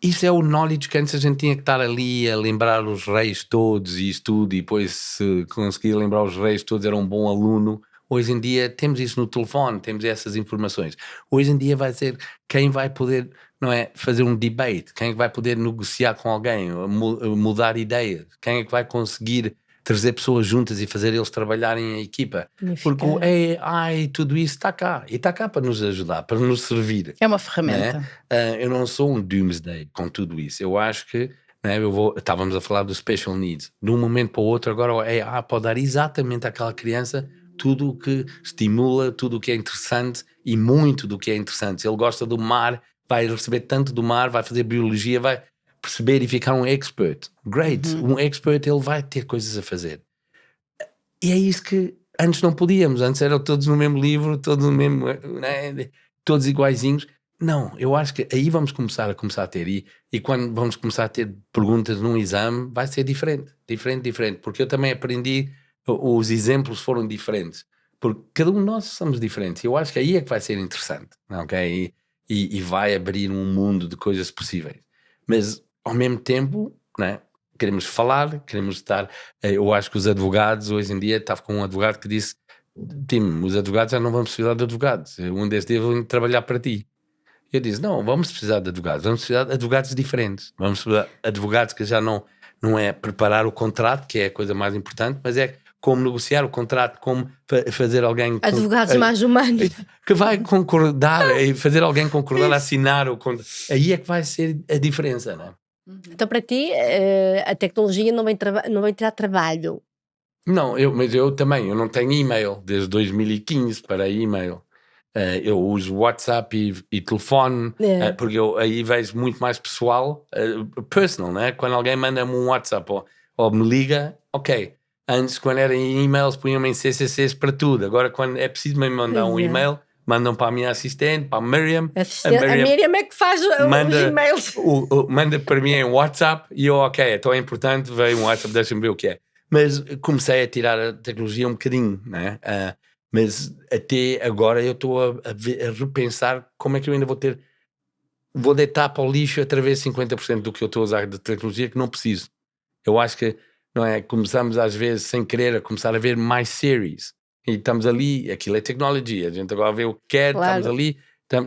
isso é o knowledge que antes a gente tinha que estar ali a lembrar os reis todos e isso tudo, e depois se conseguir lembrar os reis todos era um bom aluno. Hoje em dia temos isso no telefone, temos essas informações. Hoje em dia vai ser quem vai poder, não é, fazer um debate, quem é que vai poder negociar com alguém, mudar ideias, quem é que vai conseguir trazer pessoas juntas e fazer eles trabalharem em equipa. Porque o AI e tudo isso está cá, e está cá para nos ajudar, para nos servir. É uma Né? ferramenta. Eu não sou um doomsday com tudo isso. Eu acho que, né, estávamos a falar do special needs. De um momento para o outro, agora o AI pode dar exatamente àquela criança tudo o que estimula, tudo o que é interessante e muito do que é interessante. Se ele gosta do mar, vai receber tanto do mar, vai fazer biologia, vai perceber e ficar um expert. Great! Uhum. Um expert, ele vai ter coisas a fazer. E é isso que antes não podíamos. Antes eram todos no mesmo livro, todos no mesmo, né, todos iguaizinhos. Não, eu acho que aí vamos começar a ter, e quando vamos começar a ter perguntas num exame, vai ser diferente, porque eu também aprendi, os exemplos foram diferentes, porque cada um de nós somos diferentes, e eu acho que aí é que vai ser interessante, ok? E vai abrir um mundo de coisas possíveis, mas ao mesmo tempo, né, queremos falar, queremos estar, eu acho que os advogados, hoje em dia, estava com um advogado que disse, Tim, os advogados já não vamos precisar de advogados, um desses dias vão trabalhar para ti. Eu disse, não, vamos precisar de advogados, vamos precisar de advogados diferentes, vamos precisar de advogados que já não é preparar o contrato, que é a coisa mais importante, mas é como negociar o contrato, como fazer alguém... Advogados mais humanos. Que vai concordar, fazer alguém concordar a assinar o contrato. Aí é que vai ser a diferença, não é? Então, para ti, a tecnologia não vem tirar trabalho. Não, mas eu também, eu não tenho e-mail desde 2015 para e-mail. Eu uso WhatsApp e telefone, porque eu aí vejo muito mais pessoal, personal, né? Quando alguém manda-me um WhatsApp ou me liga, ok. Antes, quando era em e-mails, punham-me em CCCs para tudo. Agora, quando é preciso me mandar Pois um é. e-mail, mandam para a minha assistente, para a Miriam. A Miriam é que faz os manda- e-mails. Manda para mim em WhatsApp e eu, ok, então é importante, veio um WhatsApp, deixa-me ver o que é. Mas comecei a tirar a tecnologia um bocadinho, né? Mas até agora eu estou a repensar como é que eu ainda vou deitar para o lixo através de 50% do que eu estou a usar de tecnologia que não preciso. Eu acho que, não é, começamos às vezes sem querer a começar a ver mais séries e estamos ali, aquilo é tecnologia, a gente agora vê o que quer, Claro. estamos ali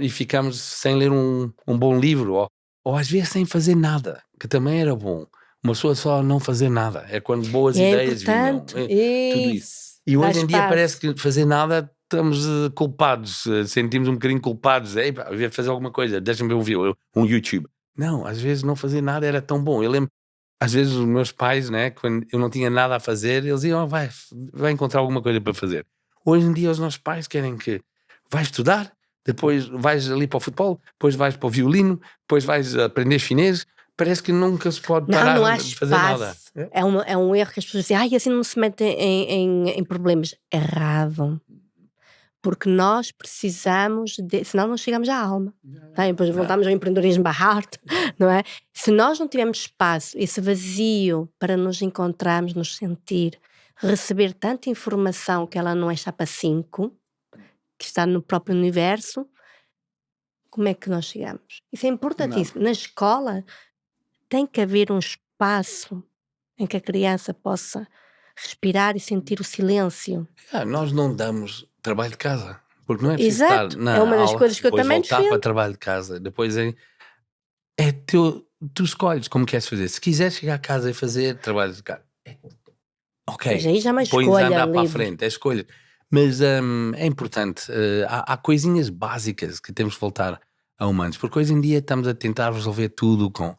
e ficamos sem ler um bom livro ou às vezes sem fazer nada, que também era bom. Uma pessoa só não fazer nada, é quando boas ideias vinham. Importante. Tudo isso. E Dá hoje em dia espaço. parece que fazer nada estamos culpados, sentimos um bocadinho culpados. Devia fazer alguma coisa, deixa-me ver um YouTube. Não, às vezes não fazer nada era tão bom. Eu lembro, às vezes os meus pais, né, quando eu não tinha nada a fazer, eles iam, vai encontrar alguma coisa para fazer. Hoje em dia os nossos pais querem que vais estudar, depois vais ali para o futebol, depois vais para o violino, depois vais aprender chinês. Parece que nunca se pode parar Não há de fazer nada. espaço. É um erro que as pessoas dizem, assim não se metem em problemas. Errado. Porque nós precisamos, senão não chegamos à alma. Tá? E depois voltamos ao empreendedorismo Bahart, não é? Se nós não tivermos espaço, esse vazio para nos encontrarmos, nos sentir, receber tanta informação que ela não é chapa 5, que está no próprio universo, como é que nós chegamos? Isso é importantíssimo. Na escola tem que haver um espaço em que a criança possa respirar e sentir o silêncio. Nós não damos trabalho de casa, porque não é preciso Exato, estar na é uma das aula, coisas que eu depois também voltar para defendo. trabalho de casa, depois tu escolhes como queres fazer. Se quiseres chegar a casa e fazer trabalho de casa, ok, Mas aí já é uma pões a escolha andar para a livre. frente, é escolha. Mas é importante, há coisinhas básicas que temos que voltar a humanos, porque hoje em dia estamos a tentar resolver tudo com...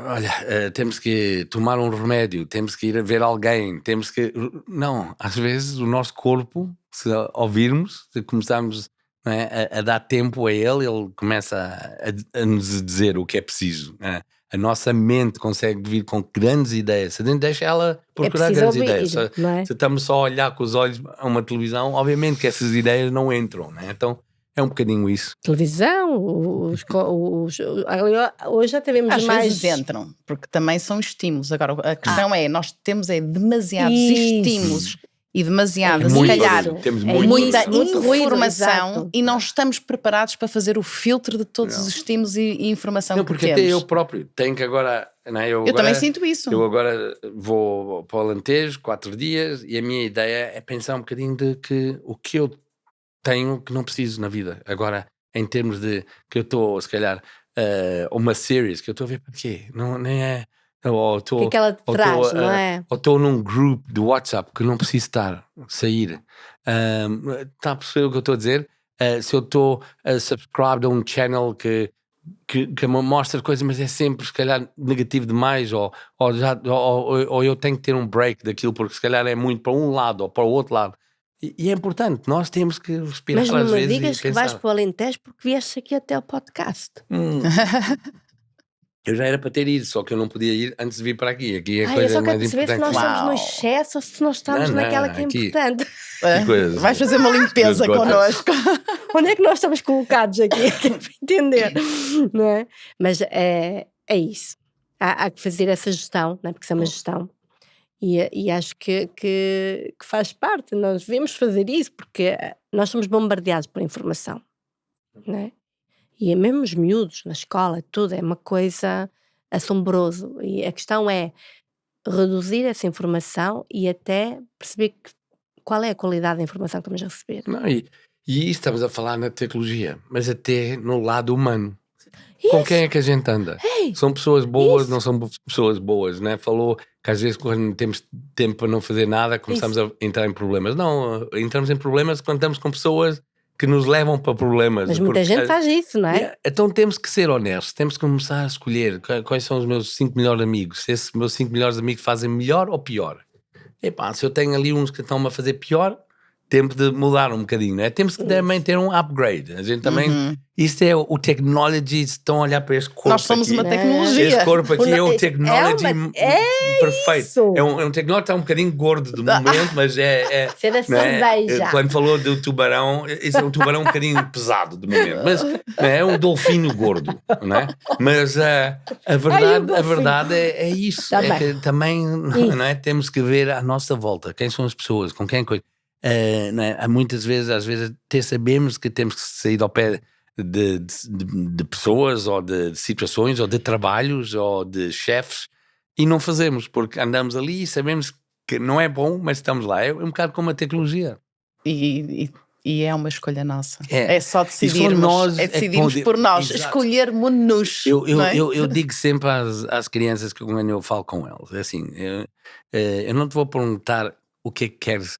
Olha, temos que tomar um remédio, temos que ir a ver alguém, temos que... Não, às vezes o nosso corpo, se ouvirmos, se começarmos, não é, a dar tempo a ele começa a nos dizer o que é preciso. A nossa mente consegue vir com grandes ideias. Se a gente deixa ela procurar preciso grandes ouvir, ideias, não é? se estamos só a olhar com os olhos a uma televisão, obviamente que essas ideias não entram, né? Então é um bocadinho isso. Televisão, hoje já tivemos Às mais... vezes entram, porque também são estímulos. Agora, a questão é, nós temos demasiados Isso. estímulos e demasiada, É se muito calhar, barulho, temos é muito muita barulho. muito ruído, informação exato. e não estamos preparados para fazer o filtro de todos Não. os estímulos e informação Não, que porque temos. até eu próprio tenho que agora... Não, Eu agora, também sinto isso. Eu agora vou para o Alentejo 4 dias e a minha ideia é pensar um bocadinho de que o que eu tenho que não preciso na vida. Agora, em termos de que eu estou, se calhar, uma series que eu estou a ver para quê? Não, nem é... Ou O que é que ela te traz, não é? Ou estou num group de WhatsApp que não preciso sair. Está a perceber o que eu estou a dizer? Se eu estou subscribed a um channel que me mostra coisas, mas é sempre, se calhar, negativo demais, ou eu tenho que ter um break daquilo, porque se calhar é muito para um lado ou para o outro lado. E é importante, nós temos que respirar Mas não às me vezes digas e que vais pensar. para o Alentejo porque vieste aqui até o podcast. Eu já era para ter ido, só que eu não podia ir antes de vir para aqui. Aqui a Eu coisa só é quero mais perceber se importante. nós estamos no Uau. excesso ou se nós estamos Não, naquela que é aqui. importante. Ah, coisa. vais fazer uma limpeza Esgotas. connosco. Onde é que nós estamos colocados aqui? Quero entender, não é? Mas é isso. Há que fazer essa gestão, não é? Porque isso é uma gestão. E acho que faz parte. Nós devemos fazer isso porque nós somos bombardeados por informação, não é? E mesmo os miúdos na escola, tudo é uma coisa assombroso. E a questão é reduzir essa informação e até perceber qual é a qualidade da informação que estamos a receber. Não, e isso estamos a falar na tecnologia, mas até no lado humano. Com quem é que a gente anda? Ei, São pessoas boas, isso. não são pessoas boas, né? Falou que às vezes quando temos tempo para não fazer nada começamos a entrar em problemas. Não, entramos em problemas quando estamos com pessoas que nos levam para problemas. Mas muita gente faz isso, não é? Yeah, então temos que ser honestos, temos que começar a escolher quais são os meus 5 melhores amigos. Se esses meus 5 melhores amigos fazem melhor ou pior. Epá, se eu tenho ali uns que estão a fazer pior, temos de mudar um bocadinho, não é? Temos que também ter um upgrade. A gente também... Isto é o technology, estão a olhar para este corpo. Nós somos aqui. uma tecnologia. Este corpo aqui é o É technology perfeito. isso. É um technology que está um bocadinho gordo de momento, mas Isso é da não é? cerveja. Quando falou do tubarão, esse é um tubarão um bocadinho pesado de momento, mas não é? É um golfinho gordo, não é? Mas a verdade é isso. Tá é bem. que também não é? Temos que ver à nossa volta quem são as pessoas, com quem coisa. Não é? Há muitas vezes, às vezes, até sabemos que temos que sair ao pé de pessoas ou de situações ou de trabalhos ou de chefes e não fazemos porque andamos ali e sabemos que não é bom, mas estamos lá. É um bocado como a tecnologia. E é uma escolha nossa. É. É só E decidirmos. só nós É é que decidirmos pode- por nós. Exato. Escolhermos-nos. não é? Eu digo sempre às crianças que quando eu falo com elas, é assim, eu não te vou perguntar o que é que queres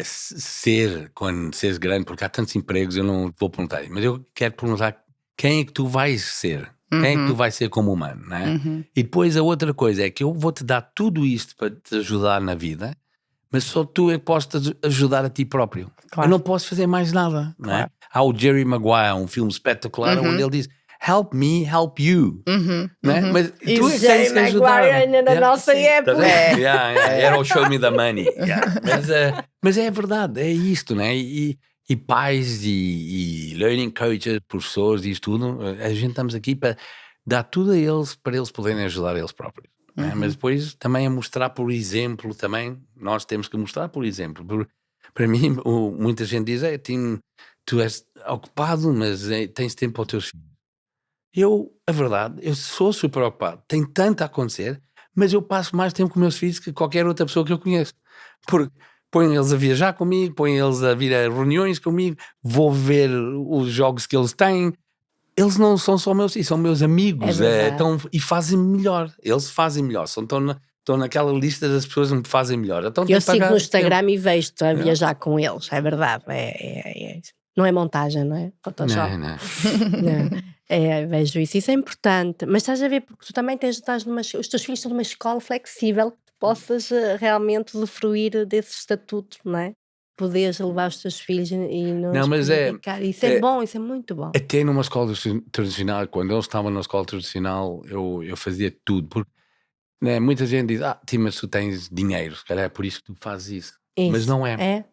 ser quando seres grande, porque há tantos empregos, eu não te vou perguntar, mas eu quero perguntar quem é que tu vais ser, quem é que tu vais ser como humano, não é? Uhum. E depois a outra coisa é que eu vou-te dar tudo isto para te ajudar na vida, mas só tu é que podes te ajudar a ti próprio. Claro. Eu não posso fazer mais nada, não é? Claro. Há o Jerry Maguire, um filme espetacular, onde ele diz help me, help you. Uhum. Não é? Uhum. Mas tu é que Jerry tens que ajudar. Maguire ainda na nossa época. Tá vendo? Era o Show Me the Money. Yeah. Mas é verdade, é isto, né? E pais e learning coaches, professores e isto tudo, a gente estamos aqui para dar tudo a eles, para eles poderem ajudar eles próprios. Né? Mas depois também a mostrar por exemplo, também nós temos que mostrar por exemplo. Para mim, muita gente diz, tu és ocupado, mas tens tempo para os teus filhos. A verdade, eu sou super ocupado, tem tanto a acontecer, mas eu passo mais tempo com meus filhos que qualquer outra pessoa que eu conheço. Porque põem eles a viajar comigo, põem eles a vir a reuniões comigo, vou ver os jogos que eles têm. Eles não são só meus filhos, são meus amigos. E fazem melhor. Eles fazem melhor. Estão naquela lista das pessoas que me fazem melhor. Então, eu sigo no Instagram e vejo-te a viajar com eles. É verdade. Não é montagem, não é? Photoshop. Não. Vejo isso. Isso é importante. Mas estás a ver, porque tu também os teus filhos estão numa escola flexível que tu possas realmente usufruir desse estatuto, não é? Poderes levar os teus filhos e não mas prejudicar. Isso é bom, isso é muito bom. Até numa escola tradicional, quando eles estavam na escola tradicional, eu fazia tudo. Porque muita gente diz, mas tu tens dinheiro, se calhar é por isso que tu fazes isso. Mas não é.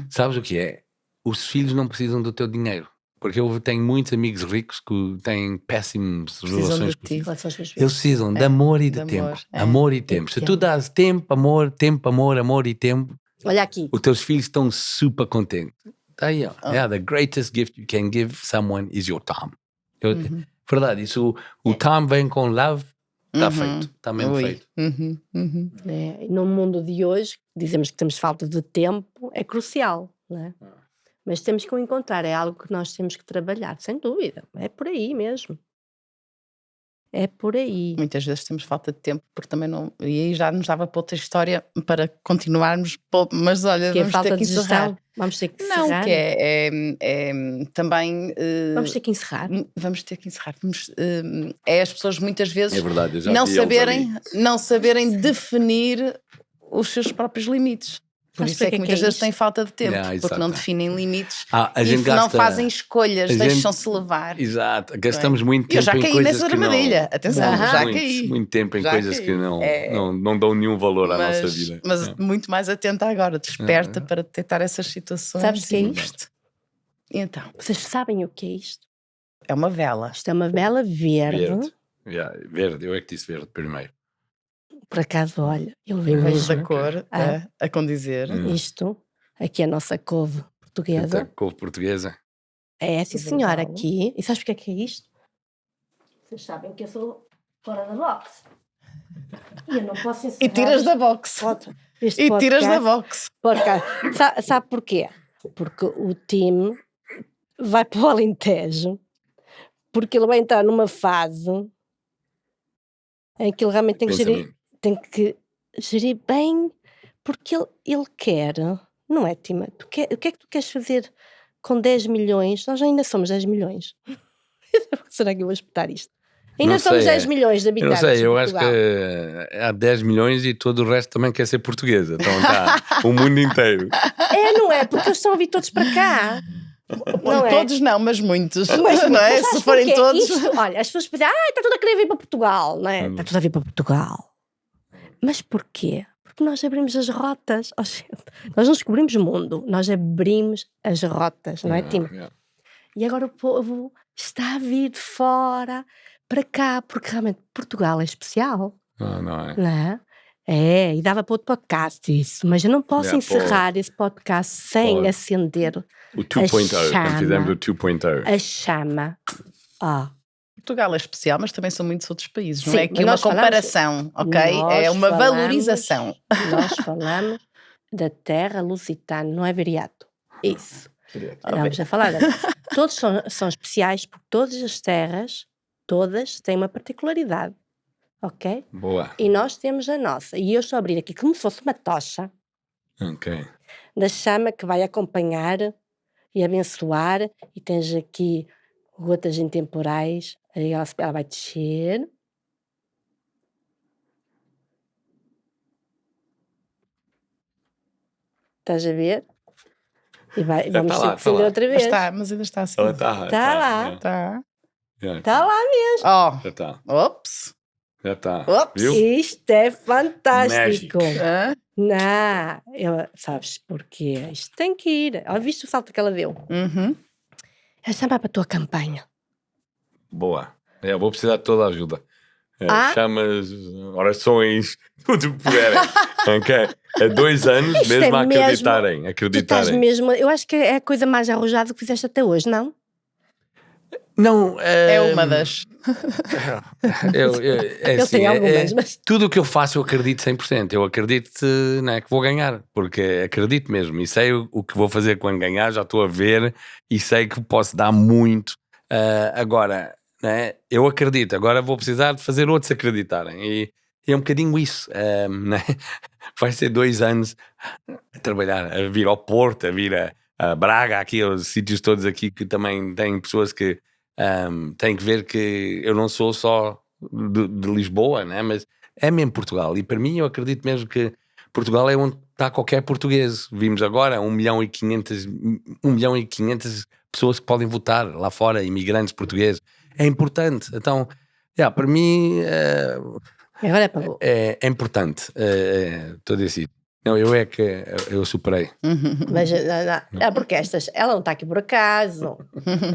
Sabes o que é? Os filhos não precisam do teu dinheiro. Porque eu tenho muitos amigos ricos que têm péssimas relações com os filhos. Eles precisam de amor e de tempo. Amor e tempo. Se tu dás tempo, amor, amor e tempo, olha aqui. Os teus filhos estão super contentes. Aí, the greatest gift you can give someone is your time. Verdade, isso, o time vem com love, está feito, está mesmo feito. No mundo de hoje, dizemos que temos falta de tempo, é crucial, não é? Mas temos que o encontrar, é algo que nós temos que trabalhar, sem dúvida, é por aí mesmo. É por aí. Muitas vezes temos falta de tempo, porque também não. E aí já nos dava para outra história para continuarmos. Mas olha, que vamos falta ter que de encerrar. Vamos ter que encerrar. Não, que é também. Vamos ter que encerrar. Vamos ter que encerrar. É as pessoas muitas vezes É verdade, eu já não saberem definir os seus próprios limites. Por isso é que muitas vezes têm falta de tempo, porque não definem limites e não fazem escolhas, deixam-se levar. Exato, gastamos muito tempo em coisas que não... Eu já caí nessa armadilha, atenção, já caí. Muito tempo em coisas que não dão nenhum valor à nossa vida. Mas muito mais atenta agora, desperta para detectar essas situações. Sabes o que é isto? Então. Vocês sabem o que é isto? É uma vela. Isto é uma vela verde. Verde, eu é que disse verde primeiro. Por acaso, olha, ele vem mesmo da cor a condizer. Isto, aqui é a nossa couve portuguesa. Couve portuguesa. É, sim senhora, aqui. E sabes o que é isto? Vocês sabem que eu sou fora da box. E eu não posso encerrar. E tiras da box. E tiras da box. Sabe porquê? Porque o time vai para o Alentejo, porque ele vai entrar numa fase em que ele realmente tem que gerir bem, porque ele quer, não é, Tima? O que é que tu queres fazer com 10 milhões? Nós ainda somos 10 milhões. Será que eu vou espetar isto? Ainda somos 10 milhões de habitantes. Eu não sei, eu acho que há 10 milhões e todo o resto também quer ser portuguesa. Então está o mundo inteiro. Não é? Porque eles estão a vir todos para cá. Não todos não, mas muitos. Não é? Se forem todos. Olha, as pessoas pedem, está tudo a querer vir para Portugal, não é? Está tudo a vir para Portugal. Mas porquê? Porque nós abrimos as rotas. Nós não descobrimos o mundo, nós abrimos as rotas, não é, Tim? E agora o povo está a vir de fora para cá, porque realmente Portugal é especial. Não é? Não é? E dava para outro podcast isso, mas eu não posso encerrar esse podcast sem acender o 2.0, quando fizemos o 2.0. A chama. Portugal é especial, mas também são muitos outros países. Sim, não é aqui uma comparação, ok? É uma valorização. Nós falamos da terra lusitana, não é Viriato? Isso. Vamos a falar. Todos são especiais porque todas as terras, todas têm uma particularidade. Ok? Boa. E nós temos a nossa. E eu estou a abrir aqui como se fosse uma tocha. Ok. Da chama que vai acompanhar e abençoar. E tens aqui gotas intemporais. Aí ela vai descer. Estás a ver? E vamos acender outra vez. Mas ainda está assim. Está lá. Está. Está lá mesmo. Já está. Ops. Já está. Viu? Isto é fantástico. Não, sabes porquê? Isto tem que ir. Olha, viste o salto que ela deu? Essa vai para a tua campanha. Boa. Vou precisar de toda a ajuda. Chamas, orações, tudo que puderem. Ok? 2 anos isto mesmo a acreditarem. Tu estás mesmo, eu acho que é a coisa mais arrojada que fizeste até hoje, não? Não. É uma das. É Eu assim, tenho algumas, mas tudo o que eu faço eu acredito 100%. Eu acredito, não é, que vou ganhar, porque acredito mesmo. E sei o que vou fazer quando ganhar, já estou a ver e sei que posso dar muito. Agora, né, eu acredito, agora vou precisar de fazer outros acreditarem. E é um bocadinho isso. Né? Vai ser 2 anos a trabalhar, a vir ao Porto, a vir a Braga, aqui, aos sítios todos aqui que também têm pessoas que têm que ver que eu não sou só de Lisboa, né? Mas é mesmo Portugal. E para mim eu acredito mesmo que Portugal é onde está qualquer português. Vimos agora 1.500.000 pessoas que podem votar lá fora, imigrantes portugueses. É importante. Então, para mim agora é pagou. é importante. Estou a dizer. Não, eu superei. Mas não, porque ela não está aqui por acaso.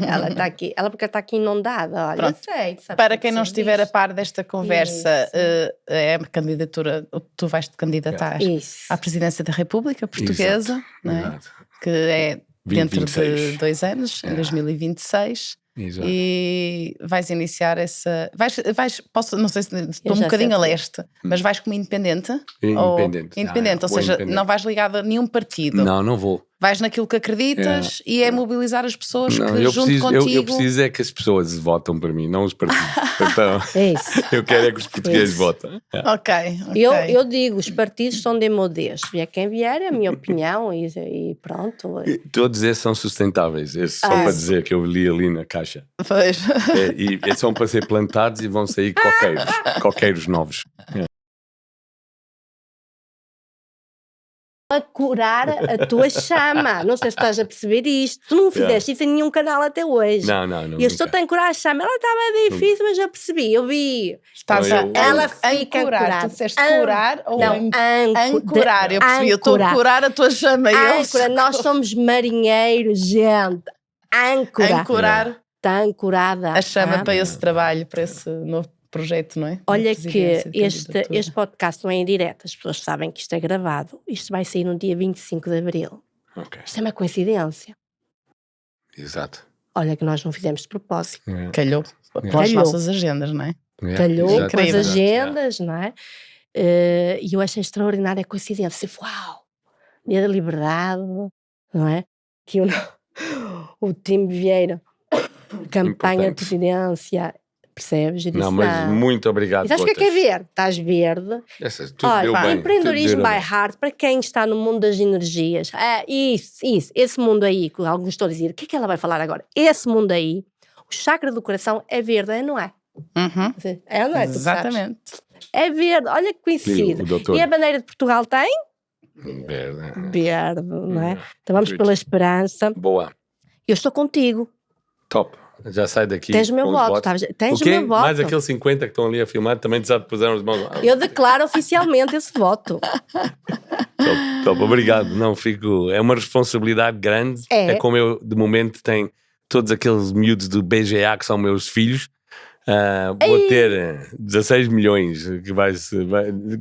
Ela está aqui, porque está aqui inundada. Olha, Pronto. eu sei, sabe Para o que quem não dizer estiver a disto? par desta conversa, Isso. é a candidatura, tu vais te candidatar Isso. à presidência da República Portuguesa, não é? Exato. Que é dentro de 2026. 2 anos, em 2026. Exato. E vais iniciar essa. Não sei se estou um já bocadinho a sei. leste, mas vais como independente? Independente. Independente, ou Vou seja, independente. não vais ligado a nenhum partido. Não vou. Vais naquilo que acreditas e é mobilizar as pessoas Não, que eu junto preciso, contigo. eu preciso é que as pessoas votam para mim, não os partidos. Então, É isso. eu quero é que os portugueses Isso. votem. Ok. Eu digo, os partidos são demodês. Vier quem vier, é a minha opinião e pronto. Todos esses são sustentáveis. Esses só para dizer que eu li ali na caixa. Pois. E são para ser plantados e vão sair coqueiros novos. A curar a tua chama. Não sei se estás a perceber isto. Tu não fizeste isso em nenhum canal até hoje. Não. E eu estou a curar a chama. Ela estava difícil, mas eu percebi, eu vi. Estás Não, a ela fica ancorar. curada. Tu disseste curar ou Não, ancorar? Eu percebi, eu estou a ancorar. curar a tua chama. Âncora, nós somos marinheiros, gente. Âncora. Ancorar Está ancorada. a chama para esse trabalho, para esse novo projeto, não é? Olha Da que presidência, de este candidatura. podcast não é em direto, as pessoas sabem que isto é gravado. Isto vai sair no dia 25 de Abril. Ok. Isto é uma coincidência. Exato. Olha que nós não fizemos de propósito. Calhou pelas Calhou. nossas agendas, não é? Calhou Exato. com as Incrível. agendas, não é? E eu achei extraordinária a coincidência. Uau! Dia da Liberdade, não é? Que o Tim Vieira, campanha de Importante. presidência, percebes? Eu disse, Não, mas muito obrigado. E sabes o que é Botas. verde? Estás verde. Tudo Olha, deu bem. empreendedorismo tudo deu by bem. heart, para quem está no mundo das energias, isso, esse mundo aí, que alguns estão a dizer, o que é que ela vai falar agora? Esse mundo aí, o chakra do coração é verde, não é? Uhum. É ou não é? Tu sabes? Exatamente. É verde, olha que E coincido. o doutor. E a bandeira de Portugal tem? Verde. Verde, não é? Então vamos Good. pela esperança. Boa. Eu estou contigo. Top. Já sai daqui. Tens o meu com os voto. votos. Tens O o quê? meu voto. Mais aqueles 50 que estão ali a filmar também já te puseram as mãos. Eu declaro oficialmente esse voto. Top. Obrigado. Não, fico. É uma responsabilidade grande. É. Como eu, de momento, tenho todos aqueles miúdos do BGA que são meus filhos. Vou ter 16 milhões que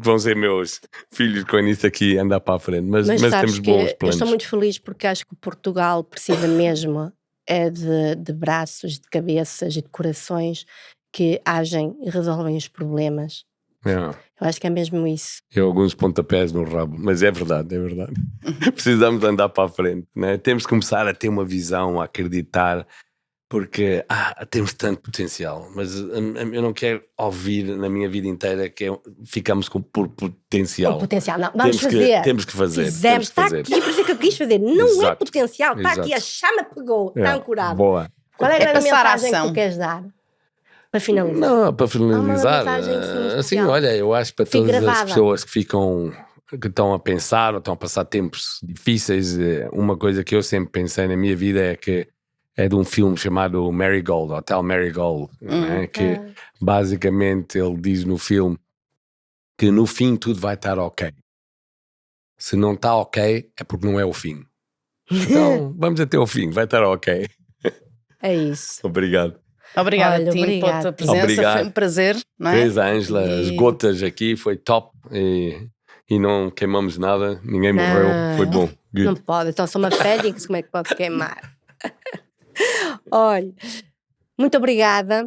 vão ser meus filhos com isso aqui andar para a frente. Mas sabes temos que bons eu planos. estou muito feliz porque acho que Portugal precisa mesmo de braços, de cabeças e de corações que agem e resolvem os problemas. Não. Eu acho que é mesmo isso. Eu alguns pontapés no rabo, mas é verdade. Precisamos andar para a frente, né? Temos que começar a ter uma visão, a acreditar, porque temos tanto potencial, mas eu não quero ouvir na minha vida inteira que ficamos por potencial. O potencial, não, vamos fazer. Temos que fazer. Fizemos, está aqui, por isso é que eu quis fazer. Não é Exato. potencial, está aqui, a Exato. chama pegou, está ancorado. Boa. Qual é a grande passar à mensagem que ação. tu queres dar? Para finalizar. Não, para finalizar, Há uma mensagem que seja assim, especial. olha, eu acho para Fique todas as gravada. pessoas que estão a pensar ou estão a passar tempos difíceis, uma coisa que eu sempre pensei na minha vida é que é de um filme chamado Marigold, Hotel Marigold, né? Que basicamente ele diz no filme que no fim tudo vai estar ok. Se não está ok, é porque não é o fim. Então, vamos até o fim, vai estar ok. É isso. Obrigado. Obrigada, Olha, Tim, obrigada. pela tua presença. Obrigado. Foi um prazer, não é? Fez a Ângela, as E- gotas aqui, foi top e não queimamos nada, ninguém Não. morreu, foi bom. Good. Não pode, então sou uma Félix, como é que pode queimar? Olha, muito obrigada.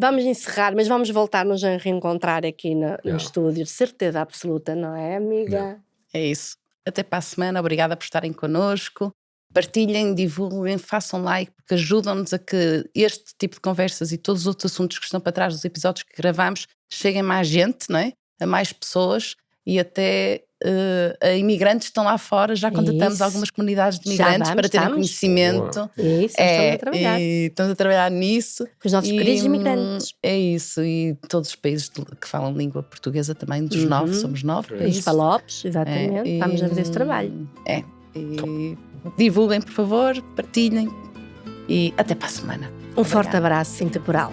Vamos encerrar, mas vamos voltar-nos a reencontrar aqui no Yeah. estúdio, de certeza absoluta, não é, amiga? É isso. Até para a semana. Obrigada por estarem connosco. Partilhem, divulguem, façam like, porque ajudam-nos a que este tipo de conversas e todos os outros assuntos que estão para trás dos episódios que gravamos cheguem a mais gente, não é? A mais pessoas e até a imigrantes que estão lá fora. Já contatamos Isso. algumas comunidades de Já imigrantes para terem estamos. conhecimento. É isso, estamos a trabalhar. E estamos a trabalhar nisso. Com os nossos queridos imigrantes. É isso, e todos os países que falam língua portuguesa também, dos Uhum. 9, somos 9. É É Os isso. palopes, exatamente. É, Estamos a fazer esse trabalho. E divulguem, por favor, partilhem e até para a semana. Um forte Obrigada. abraço intemporal.